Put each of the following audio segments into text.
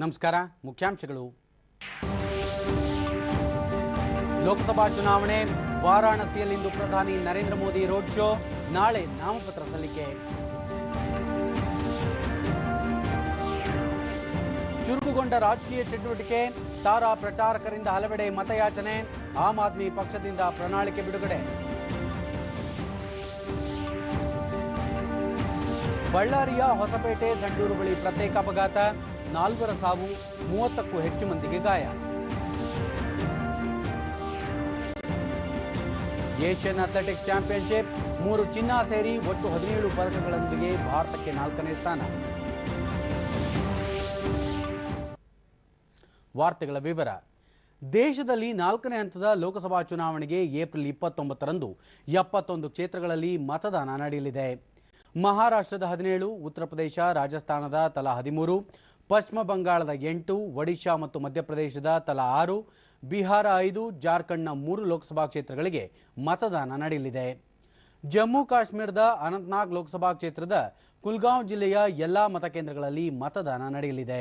ನಮಸ್ಕಾರ. ಮುಖ್ಯಾಂಶಗಳು. ಲೋಕಸಭಾ ಚುನಾವಣೆ, ವಾರಾಣಸಿಯಲ್ಲಿಂದು ಪ್ರಧಾನಿ ನರೇಂದ್ರ ಮೋದಿ ರೋಡ್ ಶೋ, ನಾಳೆ ನಾಮಪತ್ರ ಸಲ್ಲಿಕೆ. ಚುರುಕುಗೊಂಡ ರಾಜಕೀಯ ಚಟುವಟಿಕೆ, ತಾರಾ ಪ್ರಚಾರಕರಿಂದ ಹಲವೆಡೆ ಮತಯಾಚನೆ, ಆಮ್ ಆದ್ಮಿ ಪಕ್ಷದಿಂದ ಪ್ರಣಾಳಿಕೆ ಬಿಡುಗಡೆ. ಬಳ್ಳಾರಿಯ ಹೊಸಪೇಟೆ ಸಂಡೂರು ಬಳಿ ಪ್ರತ್ಯೇಕ ಅಪಘಾತ, 4 ಸಾವು, 30ಕ್ಕೂ ಹೆಚ್ಚು ಮಂದಿಗೆ ಗಾಯ. ಏಷ್ಯನ್ ಅಥ್ಲೆಟಿಕ್ಸ್ ಚಾಂಪಿಯನ್ಶಿಪ್, 3 ಚಿನ್ನ ಸೇರಿ ಒಟ್ಟು 17 ಪದಕಗಳೊಂದಿಗೆ ಭಾರತಕ್ಕೆ 4ನೇ ಸ್ಥಾನ. ವಾರ್ತೆಗಳ ವಿವರ. ದೇಶದಲ್ಲಿ 4ನೇ ಹಂತದ ಲೋಕಸಭಾ ಚುನಾವಣೆಗೆ ಏಪ್ರಿಲ್ 29ರಂದು 71 ಕ್ಷೇತ್ರಗಳಲ್ಲಿ ಮತದಾನ ನಡೆಯಲಿದೆ. ಮಹಾರಾಷ್ಟ್ರದ 17, ಉತ್ತರ ಪ್ರದೇಶ, ರಾಜಸ್ಥಾನದ ತಲಾ 13, ಪಶ್ಚಿಮ ಬಂಗಾಳದ 8, ಒಡಿಶಾ ಮತ್ತು ಮಧ್ಯಪ್ರದೇಶದ ತಲಾ 6, ಬಿಹಾರ 5, ಜಾರ್ಖಂಡ್ನ 3 ಲೋಕಸಭಾ ಕ್ಷೇತ್ರಗಳಿಗೆ ಮತದಾನ ನಡೆಯಲಿದೆ. ಜಮ್ಮು ಕಾಶ್ಮೀರದ ಅನಂತನಾಗ್ ಲೋಕಸಭಾ ಕ್ಷೇತ್ರದ ಕುಲ್ಗಾಂವ್ ಜಿಲ್ಲೆಯ ಎಲ್ಲಾ ಮತಕೇಂದ್ರಗಳಲ್ಲಿ ಮತದಾನ ನಡೆಯಲಿದೆ.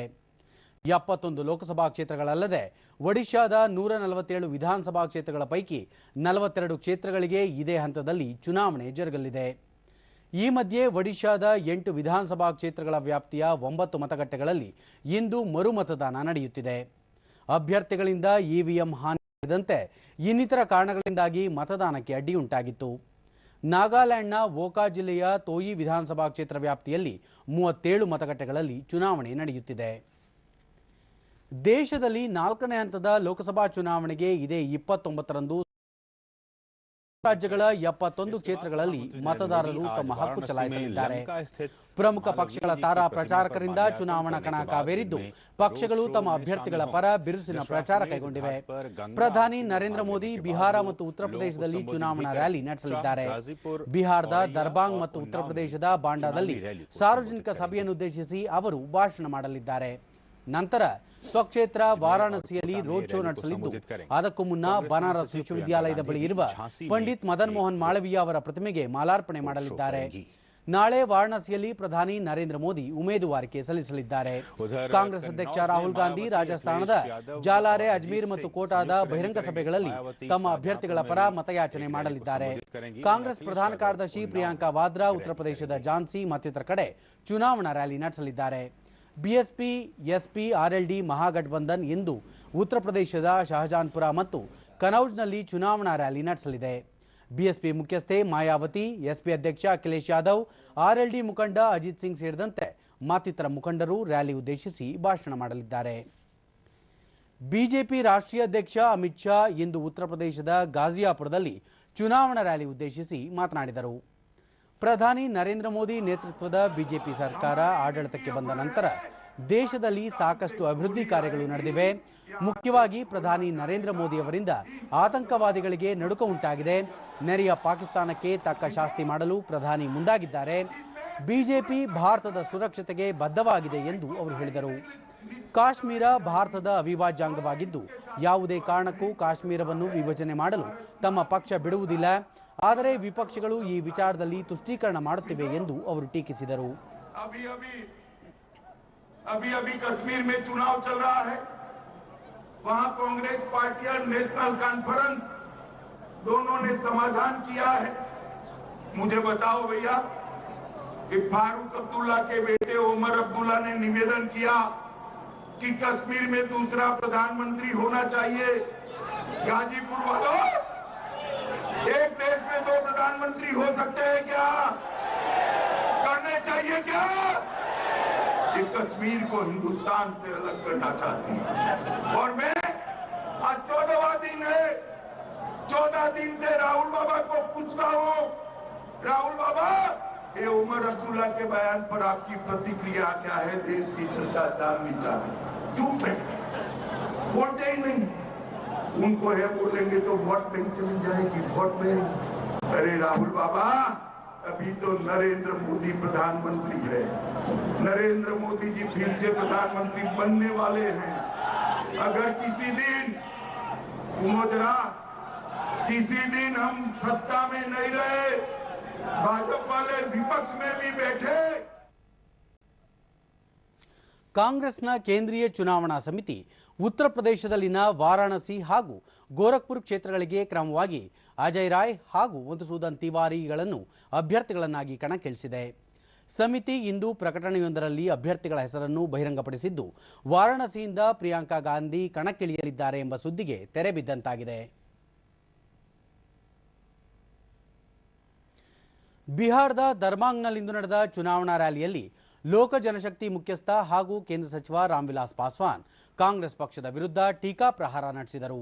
71 ಲೋಕಸಭಾ ಕ್ಷೇತ್ರಗಳಲ್ಲದೆ ಒಡಿಶಾದ 147 ವಿಧಾನಸಭಾ ಕ್ಷೇತ್ರಗಳ ಪೈಕಿ 42 ಕ್ಷೇತ್ರಗಳಿಗೆ ಇದೇ ಹಂತದಲ್ಲಿ ಚುನಾವಣೆ ಜರುಗಲಿದೆ. ಈ ಮಧ್ಯೆ ಒಡಿಶಾದ 8 ವಿಧಾನಸಭಾ ಕ್ಷೇತ್ರಗಳ ವ್ಯಾಪ್ತಿಯ 9 ಮತಗಟ್ಟೆಗಳಲ್ಲಿ ಇಂದು ಮರುಮತದಾನ ನಡೆಯುತ್ತಿದೆ. ಅಭ್ಯರ್ಥಿಗಳಿಂದ ಇವಿಎಂ ಹಾನಿ ಸೇರಿದಂತೆ ಇನ್ನಿತರ ಕಾರಣಗಳಿಂದಾಗಿ ಮತದಾನಕ್ಕೆ ಅಡ್ಡಿಯುಂಟಾಗಿತ್ತು. ನಾಗಾಲ್ಯಾಂಡ್ನ ವೋಕಾ ಜಿಲ್ಲೆಯ ತೋಯಿ ವಿಧಾನಸಭಾ ಕ್ಷೇತ್ರ ವ್ಯಾಪ್ತಿಯಲ್ಲಿ 37 ಮತಗಟ್ಟೆಗಳಲ್ಲಿ ಚುನಾವಣೆ ನಡೆಯುತ್ತಿದೆ. ದೇಶದಲ್ಲಿ 4ನೇ ಹಂತದ ಲೋಕಸಭಾ ಚುನಾವಣೆಗೆ ಇದೇ 29ರಂದು ರಾಜ್ಯಗಳ 71 ಕ್ಷೇತ್ರಗಳಲ್ಲಿ ಮತದಾರರು ತಮ್ಮ ಹಕ್ಕು ಚಲಾಯಿಸಲಿದ್ದಾರೆ. ಪ್ರಮುಖ ಪಕ್ಷಗಳ ತಾರಾ ಪ್ರಚಾರಕರಿಂದ ಚುನಾವಣಾ ಕಣ ಕಾವೇರಿದ್ದು, ಪಕ್ಷಗಳು ತಮ್ಮ ಅಭ್ಯರ್ಥಿಗಳ ಪರ ಬಿರುಸಿನ ಪ್ರಚಾರ ಕೈಗೊಂಡಿವೆ. ಪ್ರಧಾನಿ ನರೇಂದ್ರ ಮೋದಿ ಬಿಹಾರ ಮತ್ತು ಉತ್ತರ ಪ್ರದೇಶದಲ್ಲಿ ಚುನಾವಣಾ ರ್ಯಾಲಿ ನಡೆಸಲಿದ್ದಾರೆ. ಬಿಹಾರದ ದರ್ಬಾಂಗ್ ಮತ್ತು ಉತ್ತರ ಪ್ರದೇಶದ ಬಾಂಡಾದಲ್ಲಿ ಸಾರ್ವಜನಿಕ ಸಭೆಯನ್ನುದ್ದೇಶಿಸಿ ಅವರು ಭಾಷಣ ಮಾಡಲಿದ್ದಾರೆ. ನಂತರ ಸ್ವಕ್ಷೇತ್ರ ವಾರಾಣಸಿಯಲ್ಲಿ ರೋಡ್ ಶೋ ನಡೆಸಲಿದ್ದು, ಅದಕ್ಕೂ ಮುನ್ನ ಬನಾರಸ್ ವಿಶ್ವವಿದ್ಯಾಲಯದ ಬಳಿ ಇರುವ ಪಂಡಿತ್ ಮದನ್ ಮೋಹನ್ ಮಾಳವೀಯ ಅವರ ಪ್ರತಿಮೆಗೆ ಮಾಲಾರ್ಪಣೆ ಮಾಡಲಿದ್ದಾರೆ. ನಾಳೆ ವಾರಾಣಸಿಯಲ್ಲಿ ಪ್ರಧಾನಿ ನರೇಂದ್ರ ಮೋದಿ ಉಮೇದುವಾರಿಕೆ ಸಲ್ಲಿಸಲಿದ್ದಾರೆ. ಕಾಂಗ್ರೆಸ್ ಅಧ್ಯಕ್ಷ ರಾಹುಲ್ ಗಾಂಧಿ ರಾಜಸ್ಥಾನದ ಜಾಲಾರೆ, ಅಜ್ಮೀರ್ ಮತ್ತು ಕೋಟಾದ ಬಹಿರಂಗ ಸಭೆಗಳಲ್ಲಿ ತಮ್ಮ ಅಭ್ಯರ್ಥಿಗಳ ಪರ ಮತಯಾಚನೆ ಮಾಡಲಿದ್ದಾರೆ. ಕಾಂಗ್ರೆಸ್ ಪ್ರಧಾನ ಕಾರ್ಯದರ್ಶಿ ಪ್ರಿಯಾಂಕಾ ವಾದ್ರಾ ಉತ್ತರ ಪ್ರದೇಶದ ಝಾನ್ಸಿ ಮತ್ತಿತರ ಕಡೆ ಚುನಾವಣಾ ರ್ಯಾಲಿ ನಡೆಸಲಿದ್ದಾರೆ. ಬಿಎಸ್ಪಿ, ಎಸ್ಪಿ, ಆರ್ಎಲ್ಡಿ ಮಹಾಗಠಬಂಧನ್ ಇಂದು ಉತ್ತರ ಪ್ರದೇಶದ ಶಹಜಾನ್ಪುರ ಮತ್ತು ಕನೌಜ್ನಲ್ಲಿ ಚುನಾವಣಾ ರ್ಯಾಲಿ ನಡೆಸಲಿದೆ. ಬಿಎಸ್ಪಿ ಮುಖ್ಯಸ್ಥೆ ಮಾಯಾವತಿ, ಎಸ್ಪಿ ಅಧ್ಯಕ್ಷ ಅಖಿಲೇಶ್ ಯಾದವ್, ಆರ್ಎಲ್ಡಿ ಮುಖಂಡ ಅಜಿತ್ ಸಿಂಗ್ ಸೇರಿದಂತೆ ಮತ್ತಿತರ ಮುಖಂಡರು ರ್ಯಾಲಿ ಉದ್ದೇಶಿಸಿ ಭಾಷಣ ಮಾಡಲಿದ್ದಾರೆ. ಬಿಜೆಪಿ ರಾಷ್ಟ್ರೀಯ ಅಧ್ಯಕ್ಷ ಅಮಿತ್ ಶಾ ಇಂದು ಉತ್ತರ ಪ್ರದೇಶದ ಗಾಜಿಯಾಪುರದಲ್ಲಿ ಚುನಾವಣಾ ರ್ಯಾಲಿ ಉದ್ದೇಶಿಸಿ ಮಾತನಾಡಿದರು. ಪ್ರಧಾನಿ ನರೇಂದ್ರ ಮೋದಿ ನೇತೃತ್ವದ ಬಿಜೆಪಿ ಸರ್ಕಾರ ಆಡಳಿತಕ್ಕೆ ಬಂದ ನಂತರ ದೇಶದಲ್ಲಿ ಸಾಕಷ್ಟು ಅಭಿವೃದ್ಧಿ ಕಾರ್ಯಗಳು ನಡೆದಿವೆ. ಮುಖ್ಯವಾಗಿ ಪ್ರಧಾನಿ ನರೇಂದ್ರ ಮೋದಿ ಅವರಿಂದ ಆತಂಕವಾದಿಗಳಿಗೆ ನಡುಕ ಉಂಟಾಗಿದೆ. ನೆರೆಯ ಪಾಕಿಸ್ತಾನಕ್ಕೆ ತಕ್ಕ ಶಾಸ್ತಿ ಮಾಡಲು ಪ್ರಧಾನಿ ಮುಂದಾಗಿದ್ದಾರೆ. ಬಿಜೆಪಿ ಭಾರತದ ಸುರಕ್ಷತೆಗೆ ಬದ್ಧವಾಗಿದೆ ಎಂದು ಅವರು ಹೇಳಿದರು. ಕಾಶ್ಮೀರ ಭಾರತದ ಅವಿಭಾಜ್ಯ ಅಂಗವಾಗಿದ್ದು, ಯಾವುದೇ ಕಾರಣಕ್ಕೂ ಕಾಶ್ಮೀರವನ್ನು ವಿಭಜನೆ ಮಾಡಲು ತಮ್ಮ ಪಕ್ಷ ಬಿಡುವುದಿಲ್ಲ. ಆದರೆ ವಿಪಕ್ಷಗಳು ಈ ವಿಚಾರದಲ್ಲಿ ತುಷ್ಟೀಕರಣ ಮಾಡುತ್ತಿವೆ ಎಂದು ಅವರು ಟೀಕಿಸಿದರು. अभी कश्मीर में चुनाव चल रहा है, वहां कांग्रेस पार्टी और नेशनल कॉन्फ्रेंस दोनों ने समाधान किया है. मुझे बताओ भैया कि फारूक अब्दुल्ला के बेटे उमर अब्दुल्ला ने निवेदन किया कि कश्मीर में दूसरा प्रधानमंत्री होना चाहिए. गाजीपुर वालों, एक देश में 2 प्रधानमंत्री हो सकते हैं क्या? करने चाहिए क्या? ये कश्मीर को हिंदुस्तान से अलग करना चाहती है. और मैं आज 14वां दिन है, 14 दिन से राहुल बाबा को पूछता हूं, राहुल बाबा ये उमर अब्दुल्ला के बयान पर आपकी प्रतिक्रिया क्या है? देश की जनता जाननी चाहिए. चुप है, बोलते ही नहीं. उनको है बोलेंगे तो वोट बैंक चली जाएगी, वोट बैंक. अरे राहुल बाबा, अभी तो नरेंद्र मोदी प्रधानमंत्री है. नरेंद्र मोदी जी फिर से प्रधानमंत्री बनने वाले हैं. अगर किसी दिन सुमोजरा, किसी दिन हम सत्ता में नहीं रहे, भाजपा वाले विपक्ष में भी बैठे, ಕಾಂಗ್ರೆಸ್ನ ಕೇಂದ್ರೀಯ ಚುನಾವಣಾ ಸಮಿತಿ ಉತ್ತರ ಪ್ರದೇಶದಲ್ಲಿನ ವಾರಾಣಸಿ ಹಾಗೂ ಗೋರಖ್ಪುರ ಕ್ಷೇತ್ರಗಳಿಗೆ ಕ್ರಮವಾಗಿ ಅಜಯ್ ರಾಯ್ ಹಾಗೂ ಮಧುಸೂದನ್ ತಿವಾರಿಗಳನ್ನು ಅಭ್ಯರ್ಥಿಗಳನ್ನಾಗಿ ಕಣಕ್ಕಿಳಿಸಿದೆ. ಸಮಿತಿ ಇಂದು ಪ್ರಕಟಣೆಯೊಂದರಲ್ಲಿ ಅಭ್ಯರ್ಥಿಗಳ ಹೆಸರನ್ನು ಬಹಿರಂಗಪಡಿಸಿದ್ದು, ವಾರಾಣಸಿಯಿಂದ ಪ್ರಿಯಾಂಕಾ ಗಾಂಧಿ ಕಣಕ್ಕಿಳಿಯಲಿದ್ದಾರೆ ಎಂಬ ಸುದ್ದಿಗೆ ತೆರೆ ಬಿದ್ದಂತಾಗಿದೆ. ಬಿಹಾರದ ದರ್ಭಾಂಗ್ನಲ್ಲಿಂದು ನಡೆದ ಚುನಾವಣಾ ರ್ಯಾಲಿಯಲ್ಲಿ ಲೋಕ ಜನಶಕ್ತಿ ಮುಖ್ಯಸ್ಥ ಹಾಗೂ ಕೇಂದ್ರ ಸಚಿವ ರಾಮ್ವಿಲಾಸ್ ಪಾಸ್ವಾನ್ ಕಾಂಗ್ರೆಸ್ ಪಕ್ಷದ ವಿರುದ್ಧ ಟೀಕಾ ಪ್ರಹಾರ ನಡೆಸಿದರು.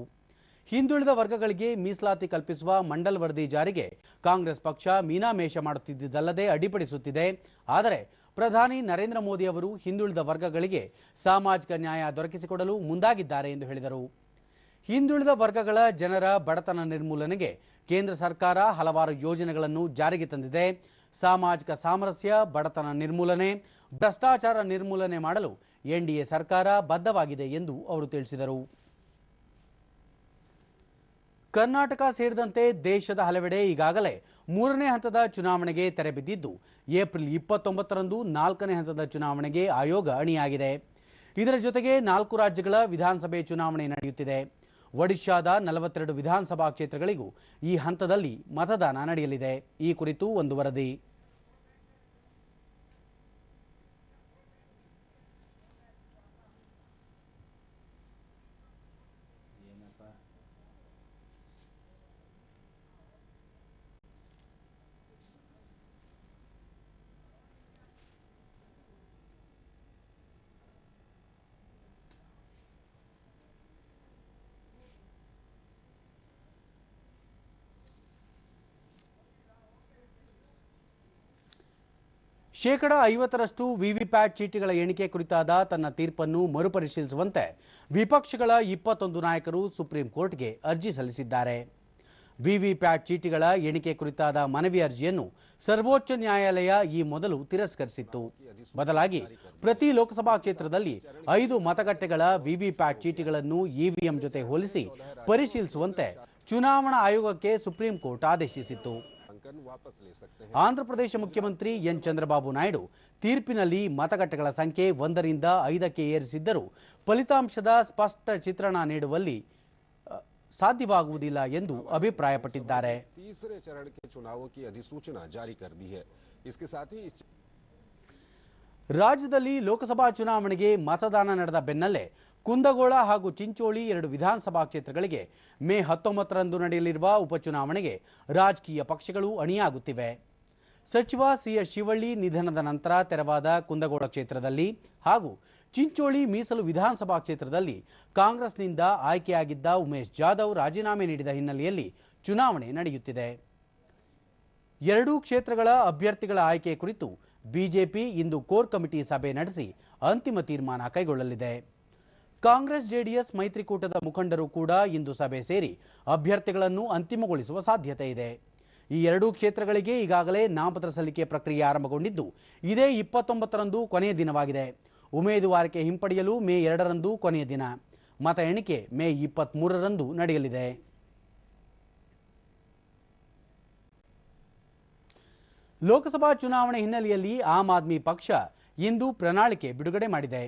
ಹಿಂದುಳಿದ ವರ್ಗಗಳಿಗೆ ಮೀಸಲಾತಿ ಕಲ್ಪಿಸುವ ಮಂಡಲ್ ವರದಿ ಜಾರಿಗೆ ಕಾಂಗ್ರೆಸ್ ಪಕ್ಷ ಮೀನಾಮೇಷ ಮಾಡುತ್ತಿದ್ದಲ್ಲದೆ ಅಡ್ಡಿಪಡಿಸುತ್ತಿದೆ. ಆದರೆ ಪ್ರಧಾನಿ ನರೇಂದ್ರ ಮೋದಿ ಅವರು ಹಿಂದುಳಿದ ವರ್ಗಗಳಿಗೆ ಸಾಮಾಜಿಕ ನ್ಯಾಯ ದೊರಕಿಸಿಕೊಡಲು ಮುಂದಾಗಿದ್ದಾರೆ ಎಂದು ಹೇಳಿದರು. ಹಿಂದುಳಿದ ವರ್ಗಗಳ ಜನರ ಬಡತನ ನಿರ್ಮೂಲನೆಗೆ ಕೇಂದ್ರ ಸರ್ಕಾರ ಹಲವಾರು ಯೋಜನೆಗಳನ್ನು ಜಾರಿಗೆ ತಂದಿದೆ. ಸಾಮಾಜಿಕ ಸಾಮರಸ್ಯ, ಬಡತನ ನಿರ್ಮೂಲನೆ, ಭ್ರಷ್ಟಾಚಾರ ನಿರ್ಮೂಲನೆ ಮಾಡಲು ಎನ್ಡಿಎ ಸರ್ಕಾರ ಬದ್ಧವಾಗಿದೆ ಎಂದು ಅವರು ತಿಳಿಸಿದರು. ಕರ್ನಾಟಕ ಸೇರಿದಂತೆ ದೇಶದ ಹಲವೆಡೆ ಈಗಾಗಲೇ 3ನೇ ಹಂತದ ಚುನಾವಣೆಗೆ ತೆರೆ ಬಿದ್ದಿದ್ದು, ಏಪ್ರಿಲ್ 29ರಂದು 4ನೇ ಹಂತದ ಚುನಾವಣೆಗೆ ಆಯೋಗ ಅಣಿಯಾಗಿದೆ. ಇದರ ಜೊತೆಗೆ 4 ರಾಜ್ಯಗಳ ವಿಧಾನಸಭೆ ಚುನಾವಣೆ ನಡೆಯುತ್ತಿದೆ. ಒಡಿಶಾದ 42 ವಿಧಾನಸಭಾ ಕ್ಷೇತ್ರಗಳಿಗೂ ಈ ಹಂತದಲ್ಲಿ ಮತದಾನ ನಡೆಯಲಿದೆ. ಈ ಕುರಿತು ಒಂದು ವರದಿ. ಶೇಕಡ 50ರಷ್ಟು ವಿವಿಪ್ಯಾಟ್ ಚೀಟಿಗಳ ಎಣಿಕೆ ಕುರಿತಾದ ತನ್ನ ತೀರ್ಪನ್ನು ಮರುಪರಿಶೀಲಿಸುವಂತೆ ವಿಪಕ್ಷಗಳ 21 ನಾಯಕರು ಸುಪ್ರೀಂ ಕೋರ್ಟ್ಗೆ ಅರ್ಜಿ ಸಲ್ಲಿಸಿದ್ದಾರೆ. ವಿವಿಪ್ಯಾಟ್ ಚೀಟಿಗಳ ಎಣಿಕೆ ಕುರಿತಾದ ಮನವಿ ಅರ್ಜಿಯನ್ನು ಸರ್ವೋಚ್ಚ ನ್ಯಾಯಾಲಯ ಈ ಮೊದಲು ತಿರಸ್ಕರಿಸಿತ್ತು. ಬದಲಾಗಿ ಪ್ರತಿ ಲೋಕಸಭಾ ಕ್ಷೇತ್ರದಲ್ಲಿ 5 ಮತಗಟ್ಟೆಗಳ ವಿವಿಪ್ಯಾಟ್ ಚೀಟಿಗಳನ್ನು ಇವಿಎಂ ಜೊತೆ ಹೋಲಿಸಿ ಪರಿಶೀಲಿಸುವಂತೆ ಚುನಾವಣಾ ಆಯೋಗಕ್ಕೆ ಸುಪ್ರೀಂ ಕೋರ್ಟ್ ಆದೇಶಿಸಿತ್ತು. ಆಂಧ್ರಪ್ರದೇಶ ಮುಖ್ಯಮಂತ್ರಿ ಎನ್ ಚಂದ್ರಬಾಬು ನಾಯ್ಡು ತೀರ್ಪಿನಲ್ಲಿ ಮತಗಟ್ಟೆಗಳ ಸಂಖ್ಯೆ 1ರಿಂದ 5ಕ್ಕೆ ಏರಿಸಿದ್ದರೂ ಫಲಿತಾಂಶದ ಸ್ಪಷ್ಟ ಚಿತ್ರಣ ನೀಡುವಲ್ಲಿ ಸಾಧ್ಯವಾಗುವುದಿಲ್ಲ ಎಂದು ಅಭಿಪ್ರಾಯಪಟ್ಟಿದ್ದಾರೆ. ರಾಜ್ಯದಲ್ಲಿ ಲೋಕಸಭಾ ಚುನಾವಣೆಗೆ ಮತದಾನ ನಡೆದ ಬೆನ್ನಲ್ಲೇ ಕುಂದಗೋಳ ಹಾಗೂ ಚಿಂಚೋಳಿ 2 ವಿಧಾನಸಭಾ ಕ್ಷೇತ್ರಗಳಿಗೆ ಮೇ 19ರಂದು ನಡೆಯಲಿರುವ ಉಪಚುನಾವಣೆಗೆ ರಾಜಕೀಯ ಪಕ್ಷಗಳು ಅಣಿಯಾಗುತ್ತಿವೆ. ಸಚಿವ ಸಿಎಸ್ ಶಿವಳ್ಳಿ ನಿಧನದ ನಂತರ ತೆರವಾದ ಕುಂದಗೋಳ ಕ್ಷೇತ್ರದಲ್ಲಿ ಹಾಗೂ ಚಿಂಚೋಳಿ ಮೀಸಲು ವಿಧಾನಸಭಾ ಕ್ಷೇತ್ರದಲ್ಲಿ ಕಾಂಗ್ರೆಸ್ನಿಂದ ಆಯ್ಕೆಯಾಗಿದ್ದ ಉಮೇಶ್ ಜಾಧವ್ ರಾಜೀನಾಮೆ ನೀಡಿದ ಹಿನ್ನೆಲೆಯಲ್ಲಿ ಚುನಾವಣೆ ನಡೆಯುತ್ತಿದೆ. 2 ಕ್ಷೇತ್ರಗಳ ಅಭ್ಯರ್ಥಿಗಳ ಆಯ್ಕೆ ಕುರಿತು ಬಿಜೆಪಿ ಇಂದು ಕೋರ್ ಕಮಿಟಿ ಸಭೆ ನಡೆಸಿ ಅಂತಿಮ ತೀರ್ಮಾನ ಕೈಗೊಳ್ಳಲಿದೆ. ಕಾಂಗ್ರೆಸ್ ಜೆಡಿಎಸ್ ಮೈತ್ರಿಕೂಟದ ಮುಖಂಡರು ಕೂಡ ಇಂದು ಸಭೆ ಸೇರಿ ಅಭ್ಯರ್ಥಿಗಳನ್ನು ಅಂತಿಮಗೊಳಿಸುವ ಸಾಧ್ಯತೆ ಇದೆ. ಈ 2 ಕ್ಷೇತ್ರಗಳಿಗೆ ಈಗಾಗಲೇ ನಾಮಪತ್ರ ಸಲ್ಲಿಕೆ ಪ್ರಕ್ರಿಯೆ ಆರಂಭಗೊಂಡಿದ್ದು, ಇದೇ 29ರಂದು ಕೊನೆಯ ದಿನವಾಗಿದೆ. ಉಮೇದುವಾರಿಕೆ ಹಿಂಪಡೆಯಲು ಮೇ 2ರಂದು ಕೊನೆಯ ದಿನ. ಮತ ಎಣಿಕೆ ಮೇ 23ರಂದು ನಡೆಯಲಿದೆ. ಲೋಕಸಭಾ ಚುನಾವಣೆ ಹಿನ್ನೆಲೆಯಲ್ಲಿ ಆಮ್ ಆದ್ಮಿ ಪಕ್ಷ ಇಂದು ಪ್ರಣಾಳಿಕೆ ಬಿಡುಗಡೆ ಮಾಡಿದೆ.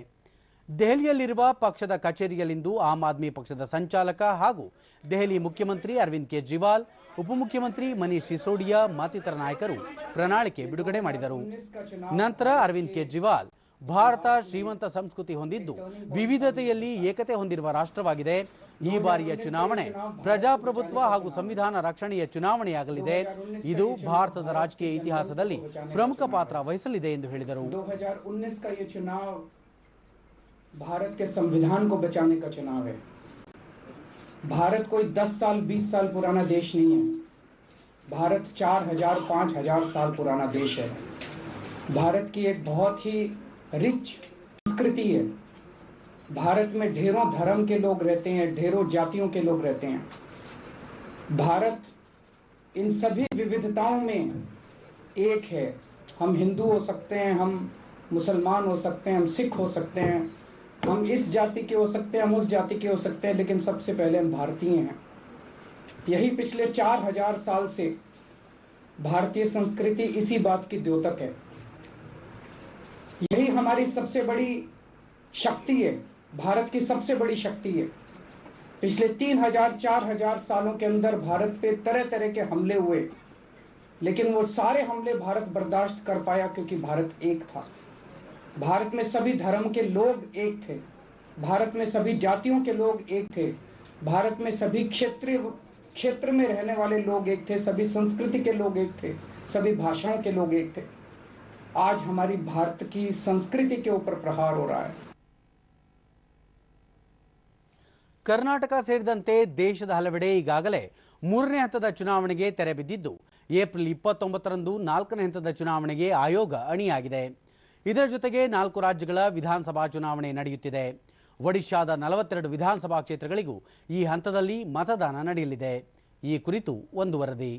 ದೆಹಲಿಯಲ್ಲಿರುವ ಪಕ್ಷದ ಕಚೇರಿಯಲ್ಲಿಂದು ಆಮ್ ಆದ್ಮಿ ಪಕ್ಷದ ಸಂಚಾಲಕ ಹಾಗೂ ದೆಹಲಿ ಮುಖ್ಯಮಂತ್ರಿ ಅರವಿಂದ್ ಕೇಜ್ರಿವಾಲ್, ಉಪಮುಖ್ಯಮಂತ್ರಿ ಮನೀಶ್ ಸಿಸೋಡಿಯಾ ಮತ್ತಿತರ ನಾಯಕರು ಪ್ರಣಾಳಿಕೆ ಬಿಡುಗಡೆ ಮಾಡಿದರು. ನಂತರ ಅರವಿಂದ್ ಕೇಜ್ರಿವಾಲ್, ಭಾರತ ಶ್ರೀಮಂತ ಸಂಸ್ಕೃತಿ ಹೊಂದಿದ್ದು ವಿವಿಧತೆಯಲ್ಲಿ ಏಕತೆ ಹೊಂದಿರುವ ರಾಷ್ಟ್ರವಾಗಿದೆ. ಈ ಬಾರಿಯ ಚುನಾವಣೆ ಪ್ರಜಾಪ್ರಭುತ್ವ ಹಾಗೂ ಸಂವಿಧಾನ ರಕ್ಷಣೆಯ ಚುನಾವಣೆಯಾಗಲಿದೆ. ಇದು ಭಾರತದ ರಾಜಕೀಯ ಇತಿಹಾಸದಲ್ಲಿ ಪ್ರಮುಖ ಪಾತ್ರ ವಹಿಸಲಿದೆ ಎಂದು ಹೇಳಿದರು. 2019 का ये चुनाव भारत के संविधान को बचाने का चुनाव है. भारत कोई 10 साल 20 साल पुराना देश नहीं है. भारत 4000 5000 साल पुराना देश है. भारत की एक बहुत ही रिच संस्कृति है. भारत में ढेरों धर्म के लोग रहते हैं, ढेरों जातियों के लोग रहते हैं. भारत इन सभी विविधताओं में एक है. हम हिंदू हो सकते हैं, हम मुसलमान हो सकते हैं, हम सिख हो सकते हैं, हम इस जाति के हो सकते हैं, हम उस जाति के हो सकते हैं, लेकिन सबसे पहले हम भारतीय हैं. यही पिछले 4000 साल से भारतीय संस्कृति इसी बात की द्योतक है. यही हमारी सबसे बड़ी शक्ति है, भारत की सबसे बड़ी शक्ति है। पिछले 3000-4000 सालों के अंदर भारत पे तरह तरह के हमले हुए, लेकिन वो सारे हमले भारत बर्दाश्त कर पाया क्योंकि भारत एक था। भारत में सभी धर्म के लोग एक थे, भारत में सभी जातियों के लोग एक थे, भारत में सभी क्षेत्र में रहने वाले लोग एक थे, सभी संस्कृति के लोग एक थे, सभी भाषाओं के लोग एक थे। आज हमारी भारत की संस्कृति के ऊपर प्रहार हो रहा है। ಕರ್ನಾಟಕ ಸೇರಿದಂತೆ ದೇಶದ ಹಲವೆಡೆ ಈಗಾಗಲೇ 3ನೇ ಹಂತದ ಚುನಾವಣೆಗೆ ತೆರೆ ಬಿದ್ದಿದ್ದು ಏಪ್ರಿಲ್ 29ರಂದು 4ನೇ ಹಂತದ ಚುನಾವಣೆಗೆ ಆಯೋಗ ಅಣಿಯಾಗಿದೆ. ಇದರ ಜೊತೆಗೆ 4 ರಾಜ್ಯಗಳ ವಿಧಾನಸಭಾ ಚುನಾವಣೆ ನಡೆಯುತ್ತಿದೆ. ಒಡಿಶಾದ 42 ವಿಧಾನಸಭಾ ಕ್ಷೇತ್ರಗಳಿಗೂ ಈ ಹಂತದಲ್ಲಿ ಮತದಾನ ನಡೆಯಲಿದೆ. ಈ ಕುರಿತು ಒಂದು ವರದಿ.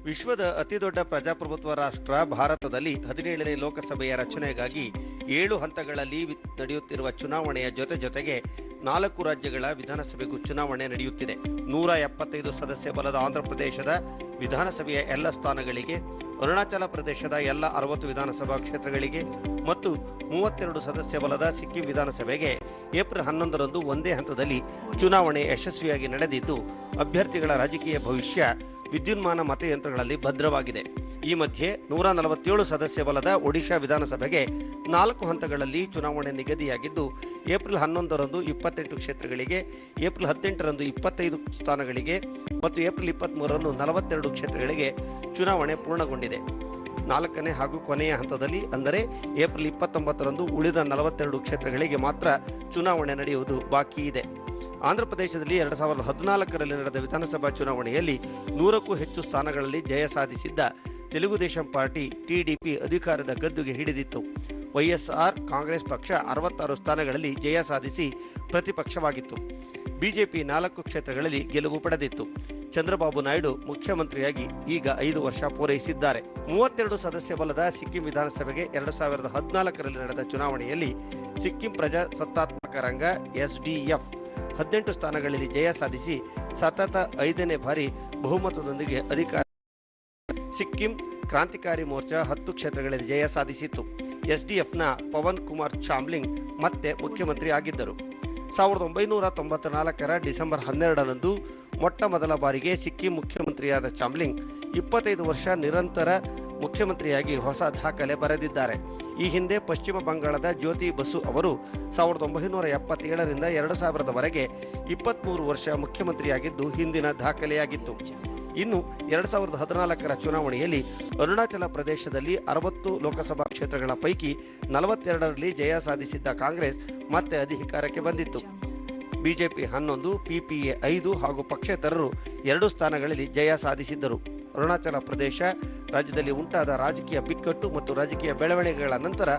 ವಿಶ್ವದ ಅತಿದೊಡ್ಡ ಪ್ರಜಾಪ್ರಭುತ್ವ ರಾಷ್ಟ್ರ ಭಾರತದಲ್ಲಿ 17ನೇ ಲೋಕಸಭೆಯ ರಚನೆಗಾಗಿ 7 ಹಂತಗಳಲ್ಲಿ ನಡೆಯುತ್ತಿರುವ ಚುನಾವಣೆಯ ಜೊತೆಗೆ 4 ರಾಜ್ಯಗಳ ವಿಧಾನಸಭೆಗೂ ಚುನಾವಣೆ ನಡೆಯುತ್ತಿದೆ. 175 ಸದಸ್ಯ ಬಲದ ಆಂಧ್ರಪ್ರದೇಶದ ವಿಧಾನಸಭೆಯ ಎಲ್ಲ ಸ್ಥಾನಗಳಿಗೆ, ಅರುಣಾಚಲ ಪ್ರದೇಶದ ಎಲ್ಲ 60 ವಿಧಾನಸಭಾ ಕ್ಷೇತ್ರಗಳಿಗೆ ಮತ್ತು 32 ಸದಸ್ಯ ಬಲದ ಸಿಕ್ಕಿಂ ವಿಧಾನಸಭೆಗೆ ಏಪ್ರಿಲ್ 11ರಂದು ಒಂದೇ ಹಂತದಲ್ಲಿ ಚುನಾವಣೆ ಯಶಸ್ವಿಯಾಗಿ ನಡೆದಿದ್ದು ಅಭ್ಯರ್ಥಿಗಳ ರಾಜಕೀಯ ಭವಿಷ್ಯ ವಿದ್ಯುನ್ಮಾನ ಮತಯಂತ್ರಗಳಲ್ಲಿ ಭದ್ರವಾಗಿದೆ. ಈ ಮಧ್ಯೆ 147 ಸದಸ್ಯ ಬಲದ ಒಡಿಶಾ ವಿಧಾನಸಭೆಗೆ 4 ಹಂತಗಳಲ್ಲಿ ಚುನಾವಣೆ ನಿಗದಿಯಾಗಿದ್ದು ಏಪ್ರಿಲ್ 11ರಂದು 28 ಕ್ಷೇತ್ರಗಳಿಗೆ, ಏಪ್ರಿಲ್ 18ರಂದು 25 ಸ್ಥಾನಗಳಿಗೆ ಮತ್ತು ಏಪ್ರಿಲ್ 23ರಂದು 42 ಕ್ಷೇತ್ರಗಳಿಗೆ ಚುನಾವಣೆ ಪೂರ್ಣಗೊಂಡಿದೆ. 4ನೇ ಹಾಗೂ ಕೊನೆಯ ಹಂತದಲ್ಲಿ ಅಂದರೆ ಏಪ್ರಿಲ್ 29ರಂದು ಉಳಿದ 42 ಕ್ಷೇತ್ರಗಳಿಗೆ ಮಾತ್ರ ಚುನಾವಣೆ ನಡೆಯುವುದು ಬಾಕಿ ಇದೆ. ಆಂಧ್ರಪ್ರದೇಶದಲ್ಲಿ 2014ರಲ್ಲಿ ನಡೆದ ವಿಧಾನಸಭಾ ಚುನಾವಣೆಯಲ್ಲಿ 100ಕ್ಕೂ ಹೆಚ್ಚು ಸ್ಥಾನಗಳಲ್ಲಿ ಜಯ ಸಾಧಿಸಿದ್ದ ತೆಲುಗುದೇಶಂ ಪಾರ್ಟಿ ಟಿಡಿಪಿ ಅಧಿಕಾರದ ಗದ್ದುಗೆ ಹಿಡಿದಿತ್ತು. ವೈಎಸ್ಆರ್ ಕಾಂಗ್ರೆಸ್ ಪಕ್ಷ 66 ಸ್ಥಾನಗಳಲ್ಲಿ ಜಯ ಸಾಧಿಸಿ ಪ್ರತಿಪಕ್ಷವಾಗಿತ್ತು. ಬಿಜೆಪಿ 4 ಕ್ಷೇತ್ರಗಳಲ್ಲಿ ಗೆಲುವು ಪಡೆದಿತ್ತು. ಚಂದ್ರಬಾಬು ನಾಯ್ಡು ಮುಖ್ಯಮಂತ್ರಿಯಾಗಿ ಈಗ 5 ವರ್ಷ ಪೂರೈಸಿದ್ದಾರೆ. 32 ಸದಸ್ಯ ಬಲದ ಸಿಕ್ಕಿಂ ವಿಧಾನಸಭೆಗೆ 2014ರಲ್ಲಿ ನಡೆದ ಚುನಾವಣೆಯಲ್ಲಿ ಸಿಕ್ಕಿಂ ಪ್ರಜಾಸತ್ತಾತ್ಮಕ ರಂಗ ಎಸ್ಡಿಎಫ್ 18 ಸ್ಥಾನಗಳಲ್ಲಿ ಜಯ ಸಾಧಿಸಿ ಸತತ 5ನೇ ಬಾರಿ ಬಹುಮತದೊಂದಿಗೆ ಅಧಿಕಾರ. ಸಿಕ್ಕಿಂ ಕ್ರಾಂತಿಕಾರಿ ಮೋರ್ಚಾ 10 ಕ್ಷೇತ್ರಗಳಲ್ಲಿ ಜಯ ಸಾಧಿಸಿತ್ತು. ಎಸ್ಡಿಎಫ್ನ ಪವನ್ ಕುಮಾರ್ ಚಾಮ್ಲಿಂಗ್ ಮತ್ತೆ ಮುಖ್ಯಮಂತ್ರಿ ಆಗಿದ್ದರು. 1994ರ ಡಿಸೆಂಬರ್ 12ರಂದು ಮೊಟ್ಟ ಮೊದಲ ಬಾರಿಗೆ ಸಿಕ್ಕಿಂ ಮುಖ್ಯಮಂತ್ರಿಯಾದ ಚಾಮ್ಲಿಂಗ್ 25 ವರ್ಷ ನಿರಂತರ ಮುಖ್ಯಮಂತ್ರಿಯಾಗಿ ಹೊಸ ದಾಖಲೆ ಬರೆದಿದ್ದಾರೆ. ಈ ಹಿಂದೆ ಪಶ್ಚಿಮ ಬಂಗಾಳದ ಜ್ಯೋತಿ ಬಸು ಅವರು 1977ರಿಂದ 2000ರವರೆಗೆ 23 ವರ್ಷ ಮುಖ್ಯಮಂತ್ರಿಯಾಗಿದ್ದು ಹಿಂದಿನ ದಾಖಲೆಯಾಗಿತ್ತು. ಇನ್ನು 2014ರ ಚುನಾವಣೆಯಲ್ಲಿ ಅರುಣಾಚಲ ಪ್ರದೇಶದಲ್ಲಿ 60 ಲೋಕಸಭಾ ಕ್ಷೇತ್ರಗಳ ಪೈಕಿ 42ರಲ್ಲಿ ಜಯ ಸಾಧಿಸಿದ್ದ ಕಾಂಗ್ರೆಸ್ ಮತ್ತೆ ಅಧಿಕಾರಕ್ಕೆ ಬಂದಿತ್ತು. ಬಿಜೆಪಿ 11, ಪಿಪಿಎ 5 ಹಾಗೂ ಪಕ್ಷೇತರರು 2 ಸ್ಥಾನಗಳಲ್ಲಿ ಜಯ ಸಾಧಿಸಿದ್ದರು. ಅರುಣಾಚಲ ಪ್ರದೇಶ ರಾಜ್ಯದಲ್ಲಿ ಉಂಟಾದ ರಾಜಕೀಯ ಬಿಕ್ಕಟ್ಟು ಮತ್ತು ರಾಜಕೀಯ ಬೆಳವಣಿಗೆಗಳ ನಂತರ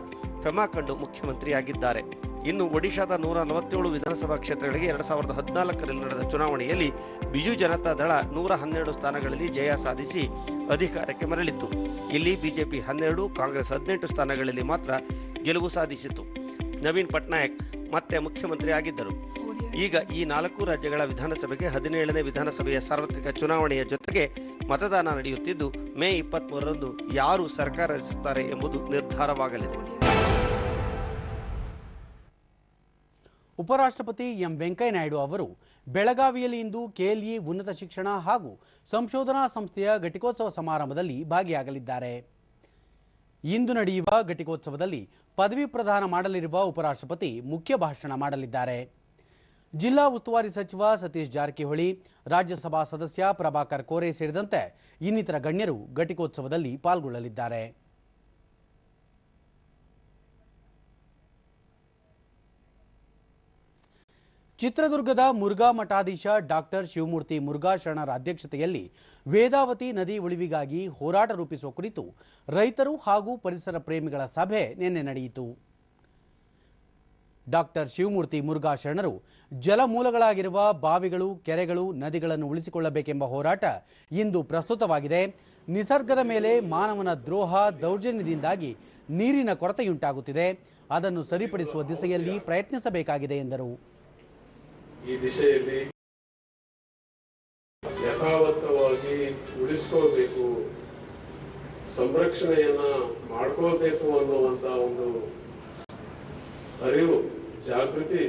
ಫೆಮಾ ಕಂಡು ಮುಖ್ಯಮಂತ್ರಿಯಾಗಿದ್ದಾರೆ. ಇನ್ನು ಒಡಿಶಾದ 147 ವಿಧಾನಸಭಾ ಕ್ಷೇತ್ರಗಳಿಗೆ 2014ರಲ್ಲಿ ನಡೆದ ಚುನಾವಣೆಯಲ್ಲಿ ಬಿಜು ಜನತಾ ದಳ 112 ಸ್ಥಾನಗಳಲ್ಲಿ ಜಯ ಸಾಧಿಸಿ ಅಧಿಕಾರಕ್ಕೆ ಮರಳಿತ್ತು. ಇಲ್ಲಿ ಬಿಜೆಪಿ 12, ಕಾಂಗ್ರೆಸ್ 18 ಸ್ಥಾನಗಳಲ್ಲಿ ಮಾತ್ರ ಗೆಲುವು ಸಾಧಿಸಿತು. ನವೀನ್ ಪಟ್ನಾಯಕ್ ಮತ್ತೆ ಮುಖ್ಯಮಂತ್ರಿ ಆಗಿದ್ದರು. ಈಗ ಈ 4 ರಾಜ್ಯಗಳ ವಿಧಾನಸಭೆಗೆ 17ನೇ ವಿಧಾನಸಭೆಯ ಸಾರ್ವತ್ರಿಕ ಚುನಾವಣೆಯ ಜೊತೆಗೆ ಮತದಾನ ನಡೆಯುತ್ತಿದ್ದು ಮೇ 23ರಂದು ಯಾರು ಸರ್ಕಾರ ರಚಿಸುತ್ತಾರೆ ಎಂಬುದು ನಿರ್ಧಾರವಾಗಲಿದೆ. ಉಪರಾಷ್ಟ್ರಪತಿ ಎಂ ವೆಂಕಯ್ಯನಾಯ್ಡು ಅವರು ಬೆಳಗಾವಿಯಲ್ಲಿ ಇಂದು ಕೆಎಲ್ಇ ಉನ್ನತ ಶಿಕ್ಷಣ ಹಾಗೂ ಸಂಶೋಧನಾ ಸಂಸ್ಥೆಯ ಘಟಿಕೋತ್ಸವ ಸಮಾರಂಭದಲ್ಲಿ ಭಾಗಿಯಾಗಲಿದ್ದಾರೆ. ಇಂದು ನಡೆಯುವ ಘಟಿಕೋತ್ಸವದಲ್ಲಿ ಪದವಿ ಪ್ರದಾನ ಮಾಡಲಿರುವ ಉಪರಾಷ್ಟ್ರಪತಿ ಮುಖ್ಯ ಭಾಷಣ ಮಾಡಲಿದ್ದಾರೆ. ಜಿಲ್ಲಾ ಉಸ್ತುವಾರಿ ಸಚಿವ ಸತೀಶ್ ಜಾರಕಿಹೊಳಿ, ರಾಜ್ಯಸಭಾ ಸದಸ್ಯ ಪ್ರಭಾಕರ್ ಕೋರೆ ಸೇರಿದಂತೆ ಇನ್ನಿತರ ಗಣ್ಯರು ಘಟಿಕೋತ್ಸವದಲ್ಲಿ ಪಾಲ್ಗೊಳ್ಳಲಿದ್ದಾರೆ. ಚಿತ್ರದುರ್ಗದ ಮುರುಘಾ ಮಠಾಧೀಶ ಡಾಕ್ಟರ್ ಶಿವಮೂರ್ತಿ ಮುರುಘಾ ಶರಣರ ಅಧ್ಯಕ್ಷತೆಯಲ್ಲಿ ವೇದಾವತಿ ನದಿ ಉಳಿವಿಗಾಗಿ ಹೋರಾಟ ರೂಪಿಸುವ ಕುರಿತು ರೈತರು ಹಾಗೂ ಪರಿಸರ ಪ್ರೇಮಿಗಳ ಸಭೆ ನಿನ್ನೆ ನಡೆಯಿತು. ಡಾಕ್ಟರ್ ಶಿವಮೂರ್ತಿ ಮುರುಘಾ ಶರಣರು ಜಲಮೂಲಗಳಾಗಿರುವ ಬಾವಿಗಳು, ಕೆರೆಗಳು, ನದಿಗಳನ್ನು ಉಳಿಸಿಕೊಳ್ಳಬೇಕೆಂಬ ಹೋರಾಟ ಇಂದು ಪ್ರಸ್ತುತವಾಗಿದೆ. ನಿಸರ್ಗದ ಮೇಲೆ ಮಾನವನ ದ್ರೋಹ, ದೌರ್ಜನ್ಯದಿಂದಾಗಿ ನೀರಿನ ಕೊರತೆಯುಂಟಾಗುತ್ತಿದೆ. ಅದನ್ನು ಸರಿಪಡಿಸುವ ದಿಸೆಯಲ್ಲಿ ಪ್ರಯತ್ನಿಸಬೇಕಾಗಿದೆ ಎಂದರು. ಈ ದಿಶೆಯಲ್ಲಿ ಯಥಾವತ್ತವಾಗಿ ಉಳಿಸ್ಕೋಬೇಕು, ಸಂರಕ್ಷಣೆಯನ್ನ ಮಾಡ್ಕೊಳ್ಬೇಕು ಅನ್ನುವಂತ ಒಂದು ಅರಿವು, ಜಾಗೃತಿ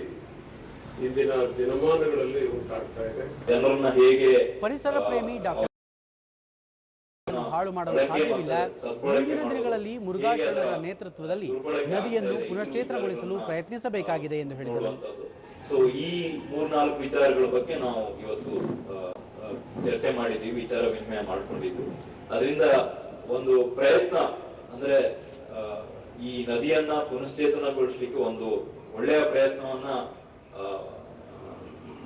ಇಂದಿನ ದಿನಮಾನಗಳಲ್ಲಿ ಉಂಟಾಗ್ತಾ ಇದೆ. ಜನರನ್ನ ಹೇಗೆ ಪರಿಸರ ಪ್ರೇಮಿ ಡಾಕ್ಟರ್ ಹಾಳು ಮಾಡಲು ಸಾಧ್ಯವಿಲ್ಲ. ಮುಂದಿನ ದಿನಗಳಲ್ಲಿ ಮುರುಘಾಶರಣರ ನೇತೃತ್ವದಲ್ಲಿ ನದಿಯನ್ನು ಪುನಶ್ಚೇತನಗೊಳಿಸಲು ಪ್ರಯತ್ನಿಸಬೇಕಾಗಿದೆ ಎಂದು ಹೇಳಿದರು. ಸೊ ಈ 3-4 ವಿಚಾರಗಳ ಬಗ್ಗೆ ನಾವು ಇವತ್ತು ಚರ್ಚೆ ಮಾಡಿದ್ದೀವಿ, ವಿಚಾರ ವಿನಿಮಯ ಮಾಡ್ಕೊಂಡಿದ್ವಿ. ಅದರಿಂದ ಒಂದು ಪ್ರಯತ್ನ ಅಂದ್ರೆ ಈ ನದಿಯನ್ನ ಪುನಶ್ಚೇತನಗೊಳಿಸಲಿಕ್ಕೆ ಒಂದು ಒಳ್ಳೆಯ ಪ್ರಯತ್ನವನ್ನ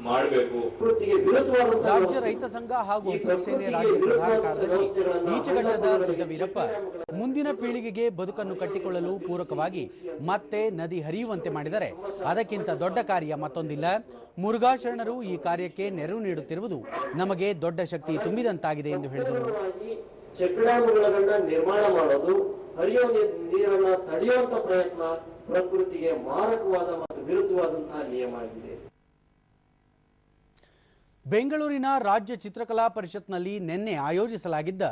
ಮಾಡಬೇಕು. ರಾಜ್ಯ ರೈತ ಸಂಘ ಹಾಗೂ ಹಸಿರು ಸೇನೆ ರಾಜ್ಯ ಪ್ರಧಾನ ಕಾರ್ಯದರ್ಶಿ ಈಚಗಡ್ಡದ ಸಿದ್ದವೀರಪ್ಪ ಮುಂದಿನ ಪೀಳಿಗೆಗೆ ಬದುಕನ್ನು ಕಟ್ಟಿಕೊಳ್ಳಲು ಪೂರಕವಾಗಿ ಮತ್ತೆ ನದಿ ಹರಿಯುವಂತೆ ಮಾಡಿದರೆ ಅದಕ್ಕಿಂತ ದೊಡ್ಡ ಕಾರ್ಯ ಮತ್ತೊಂದಿಲ್ಲ. ಮುರುಘಾಶರಣರು ಈ ಕಾರ್ಯಕ್ಕೆ ನೆರವು ನೀಡುತ್ತಿರುವುದು ನಮಗೆ ದೊಡ್ಡ ಶಕ್ತಿ ತುಂಬಿದಂತಾಗಿದೆ ಎಂದು ಹೇಳಿದರು. ಚೆಕ್ ಡ್ಯಾಮ್ಗಳನ್ನ ನಿರ್ಮಾಣ ಮಾಡೋದು, ಹರಿಯುವ ನೀರನ್ನ ತಡೆಯುವಂತ ಪ್ರಯತ್ನ ಪ್ರಕೃತಿಗೆ ಮಾರಕವಾದ ಮತ್ತು ವಿರುದ್ಧವಾದಂತಹ ನಿಯಮ ಆಗಿದೆ. ಬೆಂಗಳೂರಿನ ರಾಜ್ಯ ಚಿತ್ರಕಲಾ ಪರಿಷತ್ನಲ್ಲಿ ನಿನ್ನೆ ಆಯೋಜಿಸಲಾಗಿದ್ದ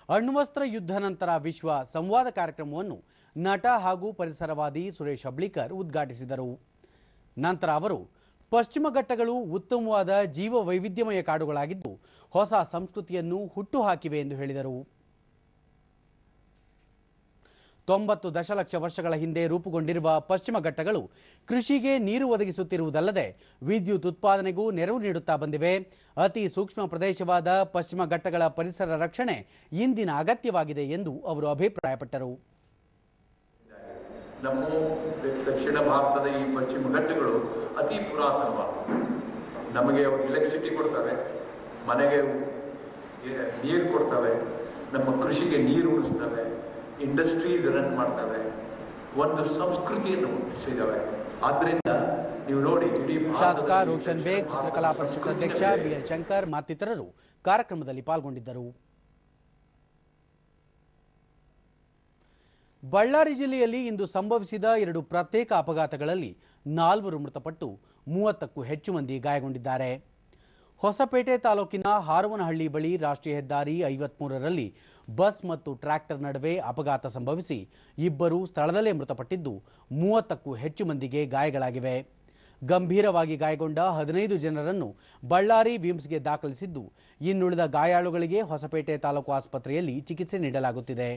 ಅಣ್ವಸ್ತ್ರ ಯುದ್ಧ ನಂತರ ವಿಶ್ವ ಸಂವಾದ ಕಾರ್ಯಕ್ರಮವನ್ನು ನಟ ಹಾಗೂ ಪರಿಸರವಾದಿ ಸುರೇಶ್ ಹಬ್ಳಿಕರ್ ಉದ್ಘಾಟಿಸಿದರು. ನಂತರ ಅವರು ಪಶ್ಚಿಮ ಘಟ್ಟಗಳು ಉತ್ತಮವಾದ ಜೀವ ವೈವಿಧ್ಯಮಯ ಕಾಡುಗಳಾಗಿದ್ದು ಹೊಸ ಸಂಸ್ಕೃತಿಯನ್ನು ಹುಟ್ಟುಹಾಕಿವೆ ಎಂದು ಹೇಳಿದರು. 90 ದಶಲಕ್ಷ ವರ್ಷಗಳ ಹಿಂದೆ ರೂಪುಗೊಂಡಿರುವ ಪಶ್ಚಿಮ ಘಟ್ಟಗಳು ಕೃಷಿಗೆ ನೀರು ಒದಗಿಸುತ್ತಿರುವುದಲ್ಲದೆ ವಿದ್ಯುತ್ ಉತ್ಪಾದನೆಗೂ ನೆರವು ನೀಡುತ್ತಾ ಬಂದಿವೆ. ಅತಿ ಸೂಕ್ಷ್ಮ ಪ್ರದೇಶವಾದ ಪಶ್ಚಿಮ ಘಟ್ಟಗಳ ಪರಿಸರ ರಕ್ಷಣೆ ಇಂದಿನ ಅಗತ್ಯವಾಗಿದೆ ಎಂದು ಅವರು ಅಭಿಪ್ರಾಯಪಟ್ಟರು. ನಮ್ಮ ದಕ್ಷಿಣ ಭಾರತದ ಈ ಪಶ್ಚಿಮ ಘಟ್ಟಗಳು ಅತಿ ಪುರಾತನವಾದವು. ನಮಗೆ ಎಲೆಕ್ಟ್ರಿಸಿಟಿ ಕೊಡ್ತವೆ, ಮನೆಗೆ ನೀರು ಕೊಡ್ತವೆ, ನಮ್ಮ ಕೃಷಿಗೆ ನೀರು ಉಳಿಸ್ತವೆ, ಇಂಡಸ್ಟ್ರೀಸ್ ರನ್ ಮಾಡ್ತವೆ, ಒಂದು ಸಂಸ್ಕೃತಿಯನ್ನು ಹುಟ್ಟಿಸಿದವೆ. ಆದ್ರಿಂದ ನೀವು ನೋಡಿ, ಶಾಸಕ ರೋಷನ್ ಬೇಗ್, ಚಿತ್ರಕಲಾ ಪರಿಷತ್ ಅಧ್ಯಕ್ಷ ಬಿಎಲ್ ಶಂಕರ್ ಮತ್ತಿತರರು ಕಾರ್ಯಕ್ರಮದಲ್ಲಿ ಪಾಲ್ಗೊಂಡಿದ್ದರು. ಬಳ್ಳಾರಿ ಜಿಲ್ಲೆಯಲ್ಲಿ ಇಂದು ಸಂಭವಿಸಿದ 2 ಪ್ರತ್ಯೇಕ ಅಪಘಾತಗಳಲ್ಲಿ 4 ಮೃತಪಟ್ಟು 30ಕ್ಕೂ ಹೆಚ್ಚು ಮಂದಿ ಗಾಯಗೊಂಡಿದ್ದಾರೆ. ಹೊಸಪೇಟೆ ತಾಲೂಕಿನ ಹಾರವನಹಳ್ಳಿ ಬಳಿ ರಾಷ್ಟ್ರೀಯ ಹೆದ್ದಾರಿ 53ರಲ್ಲಿ ಬಸ್ ಮತ್ತು ಟ್ರ್ಯಾಕ್ಟರ್ ನಡುವೆ ಅಪಘಾತ ಸಂಭವಿಸಿ 2 ಸ್ಥಳದಲ್ಲೇ ಮೃತಪಟ್ಟಿದ್ದು 30ಕ್ಕೂ ಹೆಚ್ಚು ಮಂದಿಗೆ ಗಾಯಗಳಾಗಿವೆ. ಗಂಭೀರವಾಗಿ ಗಾಯಗೊಂಡ 15 ಜನರನ್ನು ಬಳ್ಳಾರಿ ವಿಮ್ಸ್ಗೆ ದಾಖಲಿಸಿದ್ದು ಇನ್ನುಳಿದ ಗಾಯಾಳುಗಳಿಗೆ ಹೊಸಪೇಟೆ ತಾಲೂಕು ಆಸ್ಪತ್ರೆಯಲ್ಲಿ ಚಿಕಿತ್ಸೆ ನೀಡಲಾಗುತ್ತಿದೆ.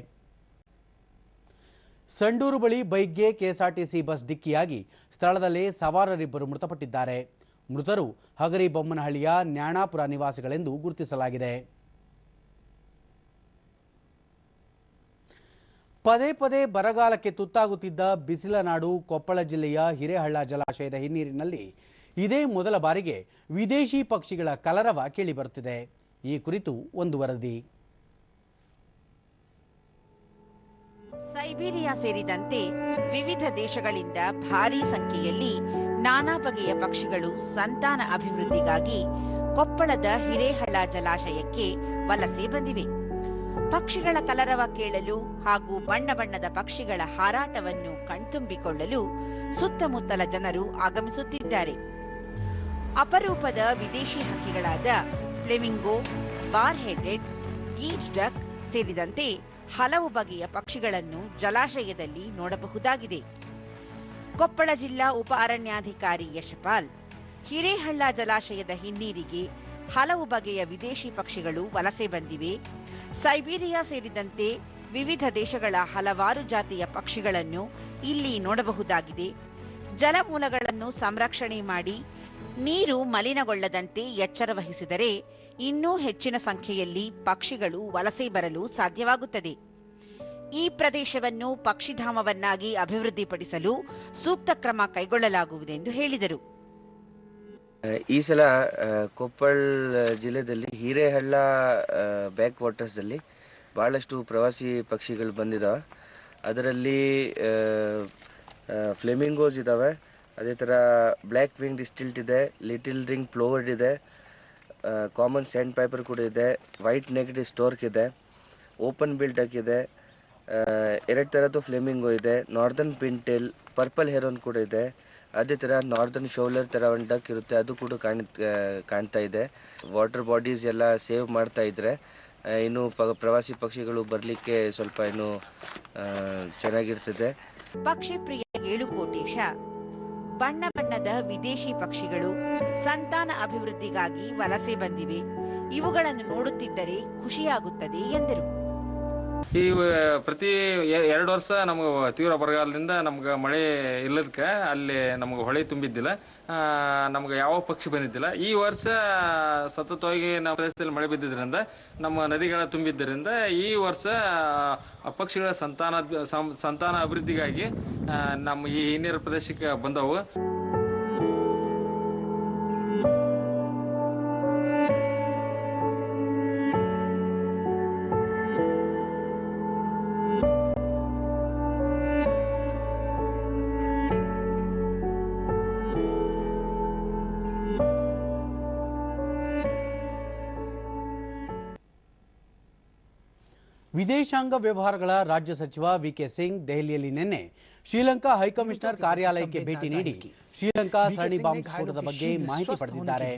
ಸಂಡೂರು ಬಳಿ ಬೈಕ್ಗೆ ಕೆಎಸ್ಆರ್ಟಿಸಿ ಬಸ್ ಡಿಕ್ಕಿಯಾಗಿ ಸ್ಥಳದಲ್ಲೇ ಸವಾರರಿಬ್ಬರು ಮೃತಪಟ್ಟಿದ್ದಾರೆ. ಮೃತರು ಹಗರಿಬೊಮ್ಮನಹಳ್ಳಿಯ ನ್ಯಾಣಾಪುರ ನಿವಾಸಿಗಳೆಂದು ಗುರುತಿಸಲಾಗಿದೆ. ಪದೇ ಪದೇ ಬರಗಾಲಕ್ಕೆ ತುತ್ತಾಗುತ್ತಿದ್ದ ಬಿಸಿಲನಾಡು ಕೊಪ್ಪಳ ಜಿಲ್ಲೆಯ ಹಿರೇಹಳ್ಳ ಜಲಾಶಯದ ಹಿನ್ನೀರಿನಲ್ಲಿ ಇದೇ ಮೊದಲ ಬಾರಿಗೆ ವಿದೇಶಿ ಪಕ್ಷಿಗಳ ಕಲರವ ಕೇಳಿಬರುತ್ತಿದೆ. ಈ ಕುರಿತು ಒಂದು ವರದಿ. ಸೈಬೀರಿಯಾ ಸೇರಿದಂತೆ ವಿವಿಧ ದೇಶಗಳಿಂದ ಭಾರೀ ಸಂಖ್ಯೆಯಲ್ಲಿ ನಾನಾ ಬಗೆಯ ಪಕ್ಷಿಗಳು ಸಂತಾನ ಅಭಿವೃದ್ಧಿಗಾಗಿ ಕೊಪ್ಪಳದ ಹಿರೇಹಳ್ಳ ಜಲಾಶಯಕ್ಕೆ ವಲಸೆ ಬಂದಿವೆ. ಪಕ್ಷಿಗಳ ಕಲರವ ಕೇಳಲು ಹಾಗೂ ಬಣ್ಣ ಬಣ್ಣದ ಪಕ್ಷಿಗಳ ಹಾರಾಟವನ್ನು ಕಣ್ತುಂಬಿಕೊಳ್ಳಲು ಸುತ್ತಮುತ್ತಲ ಜನರು ಆಗಮಿಸುತ್ತಿದ್ದಾರೆ. ಅಪರೂಪದ ವಿದೇಶಿ ಹಕ್ಕಿಗಳಾದ ಫ್ಲೆಮಿಂಗೋ, ಬಾರ್ ಹೆಡೆಡ್, ಗೀಚ್ ಡಕ್ ಸೇರಿದಂತೆ ಹಲವು ಬಗೆಯ ಪಕ್ಷಿಗಳನ್ನು ಜಲಾಶಯದಲ್ಲಿ ನೋಡಬಹುದಾಗಿದೆ. ಕೊಪ್ಪಳ ಜಿಲ್ಲಾ ಉಪ ಅರಣ್ಯಾಧಿಕಾರಿ ಯಶಪಾಲ್, ಹಿರೇಹಳ್ಳ ಜಲಾಶಯದ ಹಿನ್ನೀರಿಗೆ ಹಲವು ಬಗೆಯ ವಿದೇಶಿ ಪಕ್ಷಿಗಳು ವಲಸೆ ಬಂದಿವೆ. ಸೈಬೀರಿಯಾ ಸೇರಿದಂತೆ ವಿವಿಧ ದೇಶಗಳ ಹಲವಾರು ಜಾತಿಯ ಪಕ್ಷಿಗಳನ್ನು ಇಲ್ಲಿ ನೋಡಬಹುದಾಗಿದೆ. ಜಲಮೂಲಗಳನ್ನು ಸಂರಕ್ಷಣೆ ಮಾಡಿ ನೀರು ಮಲಿನಗೊಳ್ಳದಂತೆ ಎಚ್ಚರ ವಹಿಸಿದರೆ ಇನ್ನೂ ಹೆಚ್ಚಿನ ಸಂಖ್ಯೆಯಲ್ಲಿ ಪಕ್ಷಿಗಳು ವಲಸೆ ಬರಲು ಸಾಧ್ಯವಾಗುತ್ತದೆ. ಈ ಪ್ರದೇಶವನ್ನು ಪಕ್ಷಿಧಾಮವನ್ನಾಗಿ ಅಭಿವೃದ್ಧಿಪಡಿಸಲು ಸೂಕ್ತ ಕ್ರಮ ಕೈಗೊಳ್ಳಲಾಗುವುದೆಂದು ಹೇಳಿದರು. ಈ ಸಲ ಕೊಪ್ಪಳ ಜಿಲ್ಲೆಯಲ್ಲಿ ಹಿರೇಹಳ್ಳ ಬ್ಯಾಕ್ ವಾಟರ್ಸ್ದಲ್ಲಿ ಬಹಳಷ್ಟು ಪ್ರವಾಸಿ ಪಕ್ಷಿಗಳು ಬಂದಿದ್ದಾವೆ. ಅದರಲ್ಲಿ ಫ್ಲೆಮಿಂಗೋಸ್ ಇದ್ದಾವೆ, ಅದೇ ಥರ ಬ್ಲ್ಯಾಕ್ ವಿಂಗ್ ಡಿಸ್ಟಿಲ್ಟ್ ಇದೆ, ಲಿಟಿಲ್ ರಿಂಗ್ ಪ್ಲೋವರ್ಡ್ ಇದೆ, ಕಾಮನ್ ಸ್ಯಾಂಡ್ ಪೈಪರ್ ಕೂಡ ಇದೆ, ವೈಟ್ ನೆಕ್ಡ್ ಸ್ಟೋರ್ಕ್ ಇದೆ, ಓಪನ್ ಬಿಲ್ ಡಕ್ ಇದೆ, 2 ಥರದ್ದು ಫ್ಲೆಮಿಂಗೋ ಇದೆ, ನಾರ್ದರ್ನ್ ಪಿಂಟೇಲ್, ಪರ್ಪಲ್ ಹೆರೋನ್ ಕೂಡ ಇದೆ, ಅದೇ ಥರ ನಾರ್ದರ್ನ್ ಶೋಲರ್ ಥರ ಒಂದು ಡಕ್ ಇರುತ್ತೆ, ಅದು ಕೂಡ ಕಾಣ್ತಾ ಇದೆ. ವಾಟರ್ ಬಾಡೀಸ್ ಎಲ್ಲ ಸೇವ್ ಮಾಡ್ತಾ ಇದ್ರೆ ಇನ್ನು ಪ್ರವಾಸಿ ಪಕ್ಷಿಗಳು ಬರಲಿಕ್ಕೆ ಸ್ವಲ್ಪ ಇನ್ನು ಚೆನ್ನಾಗಿರ್ತದೆ. ಪಕ್ಷಿ ಪ್ರಿಯ 7 ಕೋಟೇಶ ಬಣ್ಣ ಬಣ್ಣದ ವಿದೇಶಿ ಪಕ್ಷಿಗಳು ಸಂತಾನ ಅಭಿವೃದ್ಧಿಗಾಗಿ ವಲಸೆ ಬಂದಿವೆ. ಇವುಗಳನ್ನು ನೋಡುತ್ತಿದ್ದರೆ ಖುಷಿಯಾಗುತ್ತದೆ ಎಂದರು. ಈ ಪ್ರತಿ 2 ವರ್ಷ ನಮ್ಗೆ ತೀವ್ರ ಬರಗಾಲದಿಂದ ನಮ್ಗೆ ಮಳೆ ಇಲ್ಲದಕ್ಕೆ ಅಲ್ಲಿ ನಮ್ಗೆ ಹೊಳೆ ತುಂಬಿದ್ದಿಲ್ಲ, ನಮ್ಗೆ ಯಾವ ಪಕ್ಷಿ ಬಂದಿದ್ದಿಲ್ಲ. ಈ ವರ್ಷ ಸತತವಾಗಿ ನಮ್ಮ ಪ್ರದೇಶದಲ್ಲಿ ಮಳೆ ಬಿದ್ದಿದ್ದರಿಂದ ನಮ್ಮ ನದಿಗಳ ತುಂಬಿದ್ದರಿಂದ ಈ ವರ್ಷ ಪಕ್ಷಿಗಳ ಸಂತಾನ ಅಭಿವೃದ್ಧಿಗಾಗಿ ನಮ್ಮ ಈ ಹಿನ್ನೀರ ಪ್ರದೇಶಕ್ಕೆ ಬಂದವು. ವಿದೇಶಾಂಗ ವ್ಯವಹಾರಗಳ ರಾಜ್ಯ ಸಚಿವ ವಿಕೆ ಸಿಂಗ್ ದೆಹಲಿಯಲ್ಲಿ ನಿನ್ನೆ ಶ್ರೀಲಂಕಾ ಹೈಕಮಿಷನರ್ ಕಾರ್ಯಾಲಯಕ್ಕೆ ಭೇಟಿ ನೀಡಿ ಶ್ರೀಲಂಕಾ ಸರಣಿ ಬಾಂಬ್ ಸ್ಫೋಟದ ಬಗ್ಗೆ ಮಾಹಿತಿ ಪಡೆದಿದ್ದಾರೆ.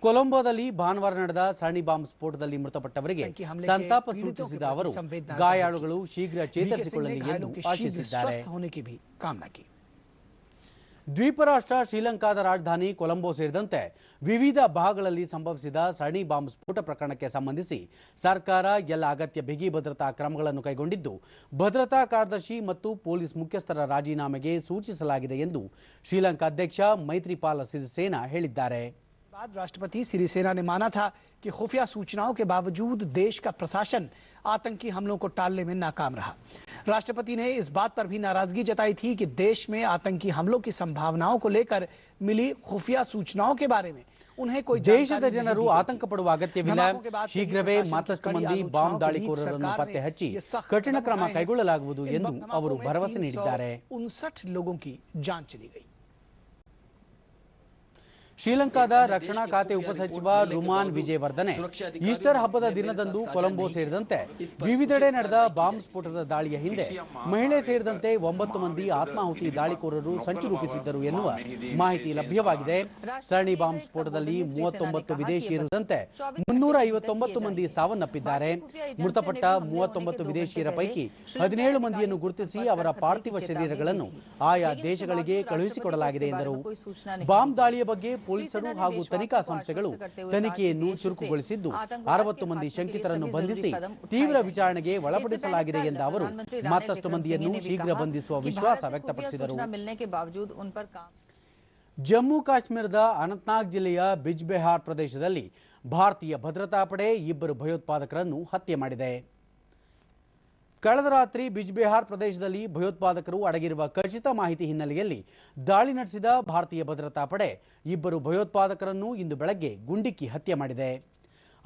ಕೊಲಂಬೋದಲ್ಲಿ ಭಾನುವಾರ ನಡೆದ ಸರಣಿ ಬಾಂಬ್ ಸ್ಫೋಟದಲ್ಲಿ ಮೃತಪಟ್ಟವರಿಗೆ ಸಂತಾಪ ಸೂಚಿಸಿದ ಅವರು ಗಾಯಾಳುಗಳು ಶೀಘ್ರ ಚೇತರಿಸಿಕೊಳ್ಳಲಿ ಎಂದು ಆಶಿಸಿದ್ದಾರೆ. ದ್ವೀಪ ರಾಷ್ಟ್ರ ಶ್ರೀಲಂಕಾದ ರಾಜಧಾನಿ ಕೊಲಂಬೋ ಸೇರಿದಂತೆ ವಿವಿಧ ಭಾಗಗಳಲ್ಲಿ ಸಂಭವಿಸಿದ ಸರಣಿ ಬಾಂಬ್ ಸ್ಫೋಟ ಪ್ರಕರಣಕ್ಕೆ ಸಂಬಂಧಿಸಿ ಸರ್ಕಾರ ಎಲ್ಲ ಅಗತ್ಯ ಬಿಗಿ ಭದ್ರತಾ ಕ್ರಮಗಳನ್ನು ಕೈಗೊಂಡಿದ್ದು ಭದ್ರತಾ ಕಾರ್ಯದರ್ಶಿ ಮತ್ತು ಪೊಲೀಸ್ ಮುಖ್ಯಸ್ಥರ ರಾಜೀನಾಮೆಗೆ ಸೂಚಿಸಲಾಗಿದೆ ಎಂದು ಶ್ರೀಲಂಕಾ ಅಧ್ಯಕ್ಷ ಮೈತ್ರಿಪಾಲ ಸಿರಿಸೇನಾ ಹೇಳಿದ್ದಾರೆ. राष्ट्रपति सिरिसेना ने माना था कि खुफिया सूचनाओं के बावजूद देश का प्रशासन आतंकी हमलों को टालने में नाकाम रहा. राष्ट्रपति ने इस बात पर भी नाराजगी जताई थी कि देश में आतंकी हमलों की संभावनाओं को लेकर मिली खुफिया सूचनाओं के बारे में उन्हें कोई ದೇಶದ ಜನರು ಆತಂಕ ಪಡುವ ಅಗತ್ಯವಿಲ್ಲ. ಶೀಘ್ರವೇ ಮತ್ತಷ್ಟು ಮಂದಿ ಬಾಂಬ್ ದಾಳಿಕೋರರನ್ನು ಪತ್ತೆ ಹಚ್ಚಿ ಕಠಿಣ ಕ್ರಮ ಕೈಗೊಳ್ಳಲಾಗುವುದು ಎಂದು ಅವರು ಭರವಸೆ ನೀಡಿದ್ದಾರೆ. 59 लोगों की जान चली गई. ಶ್ರೀಲಂಕಾದ ರಕ್ಷಣಾ ಖಾತೆ ಉಪಸಚಿವ ರುಮಾನ್ ವಿಜಯವರ್ಧನೆ ಈಸ್ಟರ್ ಹಬ್ಬದ ದಿನದಂದು ಕೊಲಂಬೋ ಸೇರಿದಂತೆ ವಿವಿಧೆಡೆ ನಡೆದ ಬಾಂಬ್ ಸ್ಫೋಟದ ದಾಳಿಯ ಹಿಂದೆ ಮಹಿಳೆ ಸೇರಿದಂತೆ 9 ಮಂದಿ ಆತ್ಮಾಹುತಿ ದಾಳಿಕೋರರು ಸಂಚು ರೂಪಿಸಿದ್ದರು ಎನ್ನುವ ಮಾಹಿತಿ ಲಭ್ಯವಾಗಿದೆ. ಸರಣಿ ಬಾಂಬ್ ಸ್ಫೋಟದಲ್ಲಿ 39 ವಿದೇಶಿಯರಂತೆ 359 ಮಂದಿ ಸಾವನ್ನಪ್ಪಿದ್ದಾರೆ. ಮೃತಪಟ್ಟ 39 ವಿದೇಶಿಯರ ಪೈಕಿ 17 ಮಂದಿಯನ್ನು ಗುರುತಿಸಿ ಅವರ ಪಾರ್ಥಿವ ಶರೀರಗಳನ್ನು ಆಯಾ ದೇಶಗಳಿಗೆ ಕಳುಹಿಸಿಕೊಡಲಾಗಿದೆ ಎಂದರು. ಬಾಂಬ್ ದಾಳಿಯ ಬಗ್ಗೆ ಪೊಲೀಸರು ಹಾಗೂ ತನಿಖಾ ಸಂಸ್ಥೆಗಳು ತನಿಖೆಯನ್ನು ಚುರುಕುಗೊಳಿಸಿದ್ದು 60 ಮಂದಿ ಶಂಕಿತರನ್ನು ಬಂಧಿಸಿ ತೀವ್ರ ವಿಚಾರಣೆಗೆ ಒಳಪಡಿಸಲಾಗಿದೆ ಎಂದ ಅವರು ಮತ್ತಷ್ಟು ಮಂದಿಯನ್ನು ಶೀಘ್ರ ಬಂಧಿಸುವ ವಿಶ್ವಾಸ ವ್ಯಕ್ತಪಡಿಸಿದರು. ಜಮ್ಮು ಕಾಶ್ಮೀರದ ಅನಂತನಾಗ್ ಜಿಲ್ಲೆಯ ಬಿಜ್ಬೆಹಾರ್ ಪ್ರದೇಶದಲ್ಲಿ ಭಾರತೀಯ ಭದ್ರತಾ ಪಡೆ 2 ಭಯೋತ್ಪಾದಕರನ್ನು ಹತ್ಯೆ ಮಾಡಿದೆ. ಕಳೆದ ರಾತ್ರಿ ಬಿಜ್ಬೆಹಾರ್ ಪ್ರದೇಶದಲ್ಲಿ ಭಯೋತ್ಪಾದಕರು ಅಡಗಿರುವ ಖಚಿತ ಮಾಹಿತಿ ಹಿನ್ನೆಲೆಯಲ್ಲಿ ದಾಳಿ ನಡೆಸಿದ ಭಾರತೀಯ ಭದ್ರತಾ ಪಡೆ 2 ಭಯೋತ್ಪಾದಕರನ್ನು ಇಂದು ಬೆಳಗ್ಗೆ ಗುಂಡಿಕ್ಕಿ ಹತ್ಯೆ ಮಾಡಿದೆ.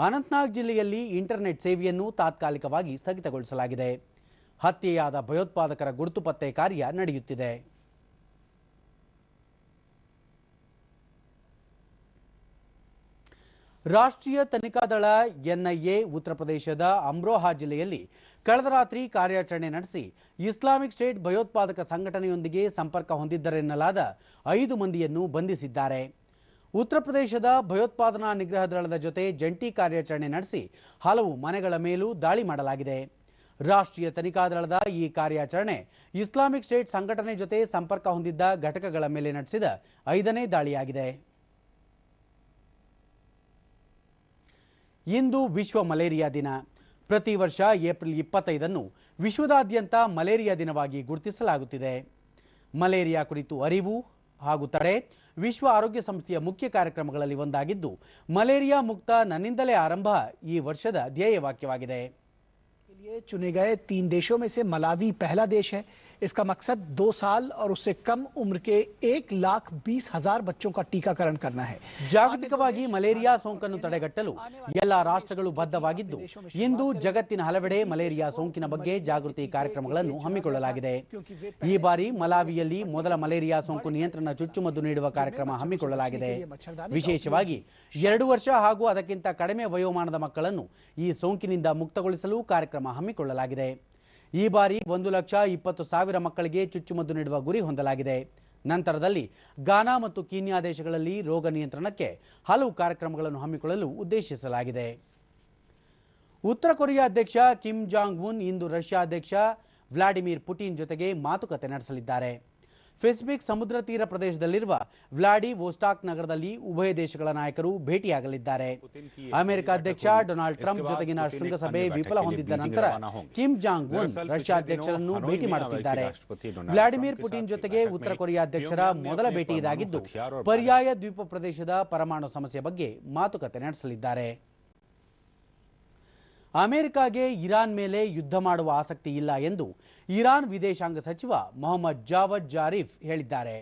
ಅನಂತನಾಗ್ ಜಿಲ್ಲೆಯಲ್ಲಿ ಇಂಟರ್ನೆಟ್ ಸೇವೆಯನ್ನು ತಾತ್ಕಾಲಿಕವಾಗಿ ಸ್ಥಗಿತಗೊಳಿಸಲಾಗಿದೆ. ಹತ್ಯೆಯಾದ ಭಯೋತ್ಪಾದಕರ ಗುರುತು ಪತ್ತೆ ಕಾರ್ಯ ನಡೆಯುತ್ತಿದೆ. ರಾಷ್ಟ್ರೀಯ ತನಿಖಾ ದಳ ಎನ್ಐಎ ಉತ್ತರ ಪ್ರದೇಶದ ಅಮ್ರೋಹಾ ಜಿಲ್ಲೆಯಲ್ಲಿ ಕಳೆದ ರಾತ್ರಿ ಕಾರ್ಯಾಚರಣೆ ನಡೆಸಿ ಇಸ್ಲಾಮಿಕ್ ಸ್ಟೇಟ್ ಭಯೋತ್ಪಾದಕ ಸಂಘಟನೆಯೊಂದಿಗೆ ಸಂಪರ್ಕ ಹೊಂದಿದ್ದರೆನ್ನಲಾದ 5 ಮಂದಿಯನ್ನು ಬಂಧಿಸಿದ್ದಾರೆ. ಉತ್ತರ ಪ್ರದೇಶದ ಭಯೋತ್ಪಾದನಾ ನಿಗ್ರಹ ದಳದ ಜೊತೆ ಜಂಟಿ ಕಾರ್ಯಾಚರಣೆ ನಡೆಸಿ ಹಲವು ಮನೆಗಳ ಮೇಲೂ ದಾಳಿ ಮಾಡಲಾಗಿದೆ. ರಾಷ್ಟ್ರೀಯ ತನಿಖಾ ದಳದ ಈ ಕಾರ್ಯಾಚರಣೆ ಇಸ್ಲಾಮಿಕ್ ಸ್ಟೇಟ್ ಸಂಘಟನೆ ಜೊತೆ ಸಂಪರ್ಕ ಹೊಂದಿದ್ದ ಘಟಕಗಳ ಮೇಲೆ ನಡೆಸಿದ 5ನೇ ದಾಳಿಯಾಗಿದೆ. ಇಂದು ವಿಶ್ವ ಮಲೇರಿಯಾ ದಿನ. ಪ್ರತಿ ವರ್ಷ ಏಪ್ರಿಲ್ 25 ವಿಶ್ವದಾದ್ಯಂತ ಮಲೇರಿಯಾ ದಿನವಾಗಿ ಗುರುತಿಸಲಾಗುತ್ತಿದೆ. ಮಲೇರಿಯಾ ಕುರಿತು ಅರಿವು ಹಾಗೂ ತಡೆ ವಿಶ್ವ ಆರೋಗ್ಯ ಸಂಸ್ಥೆಯ ಮುಖ್ಯ ಕಾರ್ಯಕ್ರಮಗಳಲ್ಲಿ ಒಂದಾಗಿದ್ದು ಮಲೇರಿಯಾ ಮುಕ್ತ ನನ್ನಿಂದಲೇ ಆರಂಭ ಈ ವರ್ಷದ ಧ್ಯೇಯವಾಕ್ಯವಾಗಿದೆ. चुने गए 3 देशों में से मलावी पहला देश है. इसका मकसद 2 साल और उससे कम उम्र के 1,20,000 बच्चों का टीकाकरण करना है. ಜಾಗತಿಕವಾಗಿ ಮಲೇರಿಯಾ ಸೋಂಕನ್ನು ತಡೆಗಟ್ಟಲು ಎಲ್ಲ ರಾಷ್ಟ್ರಗಳು ಬದ್ಧವಾಗಿದ್ದು ಇಂದು ಜಗತ್ತಿನ ಹಲವೆಡೆ ಮಲೇರಿಯಾ ಸೋಂಕಿನ ಬಗ್ಗೆ ಜಾಗೃತಿ ಕಾರ್ಯಕ್ರಮಗಳನ್ನು ಹಮ್ಮಿಕೊಳ್ಳಲಾಗಿದೆ. ಈ ಬಾರಿ ಮಲಾವಿಯಲ್ಲಿ ಮೊದಲ ಮಲೇರಿಯಾ ಸೋಂಕು ನಿಯಂತ್ರಣ ಚುಚ್ಚುಮದ್ದು ನೀಡುವ ಕಾರ್ಯಕ್ರಮ ಹಮ್ಮಿಕೊಳ್ಳಲಾಗಿದೆ. ವಿಶೇಷವಾಗಿ 2 ವರ್ಷ ಹಾಗೂ ಅದಕ್ಕಿಂತ ಕಡಿಮೆ ವಯೋಮಾನದ ಮಕ್ಕಳನ್ನು ಈ ಸೋಂಕಿನಿಂದ ಮುಕ್ತಗೊಳಿಸಲು ಕಾರ್ಯಕ್ರಮ ಹಮ್ಮಿಕೊಳ್ಳಲಾಗಿದೆ. ಈ ಬಾರಿ 1,20,000 ಮಕ್ಕಳಿಗೆ ಚುಚ್ಚುಮದ್ದು ನೀಡುವ ಗುರಿ ಹೊಂದಲಾಗಿದೆ. ನಂತರದಲ್ಲಿ ಗಾನಾ ಮತ್ತು ಕೀನ್ಯಾ ದೇಶಗಳಲ್ಲಿ ರೋಗ ನಿಯಂತ್ರಣಕ್ಕೆ ಹಲವು ಕಾರ್ಯಕ್ರಮಗಳನ್ನು ಹಮ್ಮಿಕೊಳ್ಳಲು ಉದ್ದೇಶಿಸಲಾಗಿದೆ. ಉತ್ತರ ಕೊರಿಯಾ ಅಧ್ಯಕ್ಷ ಕಿಮ್ ಜಾಂಗ್ ಉನ್ ಇಂದು ರಷ್ಯಾ ಅಧ್ಯಕ್ಷ ವ್ಲಾಡಿಮಿರ್ ಪುಟಿನ್ ಜೊತೆಗೆ ಮಾತುಕತೆ ನಡೆಸಲಿದ್ದಾರೆ. ಪೆಸಿಫಿಕ್ ಸಮುದ್ರ ತೀರ ಪ್ರದೇಶದಲ್ಲಿರುವ ವ್ಲಾಡಿವೋಸ್ಟಾಕ್ ನಗರದಲ್ಲಿ ಉಭಯ ದೇಶಗಳ ನಾಯಕರು ಭೇಟಿಯಾಗಲಿದ್ದಾರೆ. ಅಮೆರಿಕ ಅಧ್ಯಕ್ಷ ಡೊನಾಲ್ಡ್ ಟ್ರಂಪ್ ಜೊತೆಗಿನ ಶೃಂಗಸಭೆ ವಿಫಲ ಹೊಂದಿದ್ದ ನಂತರ ಕಿಮ್ ಜಾಂಗ್ ಉನ್ ರಷ್ಯಾ ಅಧ್ಯಕ್ಷರನ್ನು ಭೇಟಿ ಮಾಡುತ್ತಿದ್ದಾರೆ. ವ್ಲಾಡಿಮಿರ್ ಪುಟಿನ್ ಜೊತೆಗೆ ಉತ್ತರ ಕೊರಿಯಾ ಅಧ್ಯಕ್ಷರ ಮೊದಲ ಭೇಟಿ ಇದಾಗಿದ್ದು, ಪರ್ಯಾಯ ದ್ವೀಪ ಪ್ರದೇಶದ ಪರಮಾಣು ಸಮಸ್ಯೆ ಬಗ್ಗೆ ಮಾತುಕತೆ ನಡೆಸಲಿದ್ದಾರೆ. ಅಮೆರಿಕಾಗೆ ಇರಾನ್ ಮೇಲೆ ಯುದ್ಧ ಮಾಡುವ ಆಸಕ್ತಿ ಇಲ್ಲ ಎಂದು ಇರಾನ್ ವಿದೇಶಾಂಗ ಸಚಿವ ಮೊಹಮ್ಮದ್ ಜಾವದ್ ಜಾರಿಫ್ ಹೇಳಿದ್ದಾರೆ.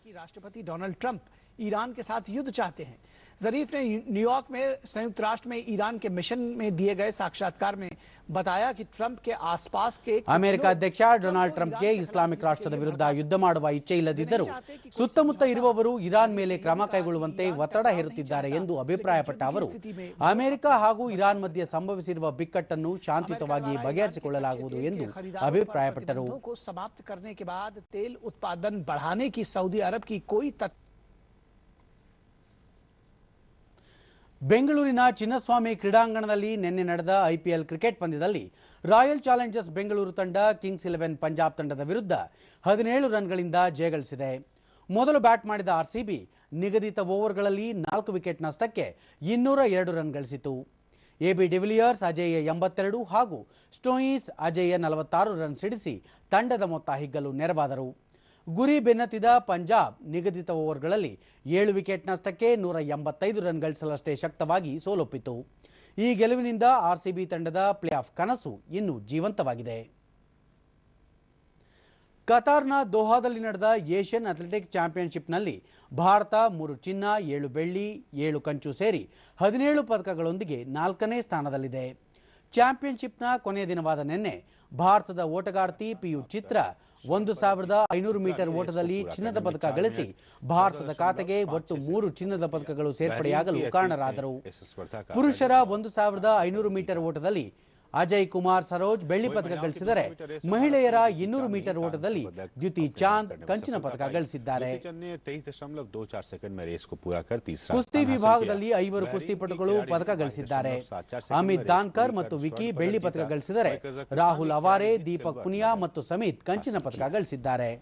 अमेरिकी राष्ट्रपति डोनाल्ड ट्रंप ईरान के साथ युद्ध चाहते हैं. जरीफ ने न्यूयॉर्क में संयुक्त राष्ट्र में ईरान के मिशन में दिए गए साक्षात्कार में बताया कि ट्रंप के आसपास के ಅಮೆರಿಕ ಅಧ್ಯಕ್ಷ ಡೊನಾಲ್ಡ್ ಟ್ರಂಪ್ಗೆ ಇಸ್ಲಾಮಿಕ್ ರಾಷ್ಟ್ರದ ವಿರುದ್ಧ ಯುದ್ಧ ಮಾಡುವ ಇಚ್ಛೆ ಇಲ್ಲದಿದ್ದರೂ ಸುತ್ತಮುತ್ತ ಇರುವವರು ಇರಾನ್ ಮೇಲೆ ಕ್ರಮ ಕೈಗೊಳ್ಳುವಂತೆ ಒತ್ತಡ ಹೇರುತ್ತಿದ್ದಾರೆ ಎಂದು ಅಭಿಪ್ರಾಯಪಟ್ಟ ಅವರು, ಅಮೆರಿಕ ಹಾಗೂ ಇರಾನ್ ಮಧ್ಯೆ ಸಂಭವಿಸಿರುವ ಬಿಕ್ಕಟ್ಟನ್ನು ಶಾಂತಿಯುತವಾಗಿ ಬಗೆಹರಿಸಿಕೊಳ್ಳಲಾಗುವುದು ಎಂದು ಅಭಿಪ್ರಾಯಪಟ್ಟರು. समाप्त करने के बाद तेल उत्पादन बढ़ाने की सऊदी अरब की कोई ಬೆಂಗಳೂರಿನ ಚಿನ್ನಸ್ವಾಮಿ ಕ್ರೀಡಾಂಗಣದಲ್ಲಿ ನಿನ್ನೆ ನಡೆದ ಐಪಿಎಲ್ ಕ್ರಿಕೆಟ್ ಪಂದ್ಯದಲ್ಲಿ ರಾಯಲ್ ಚಾಲೆಂಜರ್ಸ್ ಬೆಂಗಳೂರು ತಂಡ ಕಿಂಗ್ಸ್ 11 ಪಂಜಾಬ್ ತಂಡದ ವಿರುದ್ಧ 17 ರನ್ಗಳಿಂದ ಜಯಗಳಿಸಿದೆ. ಮೊದಲು ಬ್ಯಾಟ್ ಮಾಡಿದ ಆರ್ಸಿಬಿ ನಿಗದಿತ ಓವರ್ಗಳಲ್ಲಿ 4 ವಿಕೆಟ್ ನಷ್ಟಕ್ಕೆ 202 ರನ್ ಗಳಿಸಿತು. ಎಬಿ ಡಿವಿಲಿಯರ್ಸ್ ಅಜೇಯ 82 ಹಾಗೂ ಸ್ಟೋಯಿಸ್ ಅಜೇಯ 46 ರನ್ ಸಿಡಿಸಿ ತಂಡದ ಮೊತ್ತ ಹಿಗ್ಗಲು ನೆರವಾದರು. ಗುರಿ ಬೆನ್ನತ್ತಿದ ಪಂಜಾಬ್ ನಿಗದಿತ ಓವರ್ಗಳಲ್ಲಿ 7 ವಿಕೆಟ್ ನಷ್ಟಕ್ಕೆ 185 ರನ್ ಗಳಿಸಲಷ್ಟೇ ಶಕ್ತವಾಗಿ ಸೋಲೊಪ್ಪಿತು. ಈ ಗೆಲುವಿನಿಂದ ಆರ್ಸಿಬಿ ತಂಡದ ಪ್ಲೇ ಆಫ್ ಕನಸು ಇನ್ನೂ ಜೀವಂತವಾಗಿದೆ. ಕತಾರ್ನ ದೋಹಾದಲ್ಲಿ ನಡೆದ ಏಷ್ಯನ್ ಅಥ್ಲೆಟಿಕ್ಸ್ ಚಾಂಪಿಯನ್ಶಿಪ್ನಲ್ಲಿ ಭಾರತ 3 ಚಿನ್ನ, 7 ಬೆಳ್ಳಿ, 7 ಕಂಚು ಸೇರಿ 17 ಪದಕಗಳೊಂದಿಗೆ 4ನೇ ಸ್ಥಾನದಲ್ಲಿದೆ. ಚಾಂಪಿಯನ್ಶಿಪ್ನ ಕೊನೆಯ ದಿನವಾದ ನಿನ್ನೆ ಭಾರತದ ಓಟಗಾರ್ತಿ ಪಿಯು ಚಿತ್ರ 1500 ಮೀಟರ್ ಓಟದಲ್ಲಿ ಚಿನ್ನದ ಪದಕ ಗಳಿಸಿ ಭಾರತದ ಖಾತೆಗೆ ಒಟ್ಟು 3 ಚಿನ್ನದ ಪದಕಗಳು ಸೇರ್ಪಡೆಯಾಗಲು ಕಾರಣರಾದರು. ಪುರುಷರ 1500 ಮೀಟರ್ ಓಟದಲ್ಲಿ ಅಜಯ್ ಕುಮಾರ್ ಸರೋಜ್ ಬೆಳ್ಳಿ ಪದಕ ಗಳಿಸಿದರೆ, ಮಹಿಳೆಯರ 200 ಮೀಟರ್ ಓಟದಲ್ಲಿ ದ್ಯುತಿ ಚಾಂದ್ ಕಂಚಿನ ಪದಕ ಗಳಿಸಿದ್ದಾರೆ. ಕುಸ್ತಿ ವಿಭಾಗದಲ್ಲಿ 5 ಕುಸ್ತಿಪಟುಗಳು ಪದಕ ಗಳಿಸಿದ್ದಾರೆ. ಅಮಿತ್ ದಾನ್ಕರ್ ಮತ್ತು ವಿಕಿ ಬೆಳ್ಳಿ ಪದಕ ಗಳಿಸಿದರೆ, ರಾಹುಲ್ ಅವಾರೆ, ದೀಪಕ್ ಪುನಿಯಾ ಮತ್ತು ಸಮಿತ್ ಕಂಚಿನ ಪದಕ ಗಳಿಸಿದ್ದಾರೆ.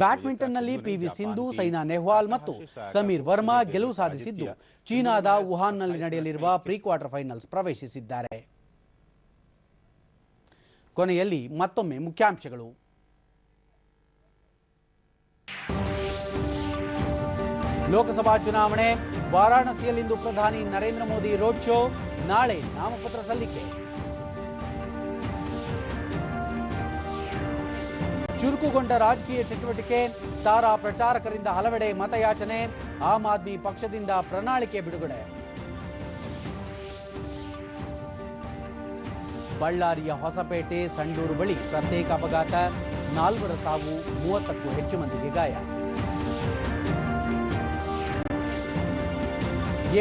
ಬ್ಯಾಡ್ಮಿಂಟನ್ನಲ್ಲಿ ಪಿವಿ ಸಿಂಧು, ಸೈನಾ ನೆಹ್ವಾಲ್ ಮತ್ತು ಸಮೀರ್ ವರ್ಮಾ ಗೆಲುವು ಸಾಧಿಸಿದ್ದು, ಚೀನಾದ ವುಹಾನ್ನಲ್ಲಿ ನಡೆಯಲಿರುವ ಪ್ರೀ ಕ್ವಾರ್ಟರ್ ಫೈನಲ್ಸ್ ಪ್ರವೇಶಿಸಿದ್ದಾರೆ. ಕೊನೆಯಲ್ಲಿ ಮತ್ತೊಮ್ಮೆ ಮುಖ್ಯಾಂಶಗಳು. ಲೋಕಸಭಾ ಚುನಾವಣೆ, ವಾರಾಣಸಿಯಲ್ಲಿಂದು ಪ್ರಧಾನಿ ನರೇಂದ್ರ ಮೋದಿ ರೋಡ್ ಶೋ, ನಾಳೆ ನಾಮಪತ್ರ ಸಲ್ಲಿಕೆ. ಚುರುಕುಗೊಂಡ ರಾಜಕೀಯ ಚಟುವಟಿಕೆ, ತಾರಾ ಪ್ರಚಾರಕರಿಂದ ಹಲವೆಡೆ ಮತಯಾಚನೆ, ಆಮ್ ಆದ್ಮಿ ಪಕ್ಷದಿಂದ ಪ್ರಣಾಳಿಕೆ ಬಿಡುಗಡೆ. ಬಳ್ಳಾರಿಯ ಹೊಸಪೇಟೆ ಸಂಡೂರು ಬಳಿ ಪ್ರತ್ಯೇಕ ಅಪಘಾತ, 4 ಸಾವು, 30ಕ್ಕೂ ಹೆಚ್ಚು ಮಂದಿಗೆ ಗಾಯ.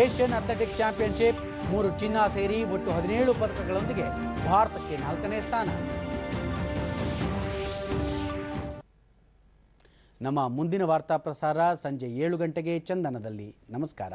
ಏಷ್ಯನ್ ಅಥ್ಲೆಟಿಕ್ಸ್ ಚಾಂಪಿಯನ್ಶಿಪ್ 3 ಚಿನ್ನ ಸೇರಿ ಒಟ್ಟು 17 ಪದಕಗಳೊಂದಿಗೆ ಭಾರತಕ್ಕೆ 4ನೇ ಸ್ಥಾನ. ನಮ್ಮ ಮುಂದಿನ ವಾರ್ತಾ ಪ್ರಸಾರ ಸಂಜೆ 7 ಗಂಟೆಗೆ ಚಂದನದಲ್ಲಿ. ನಮಸ್ಕಾರ.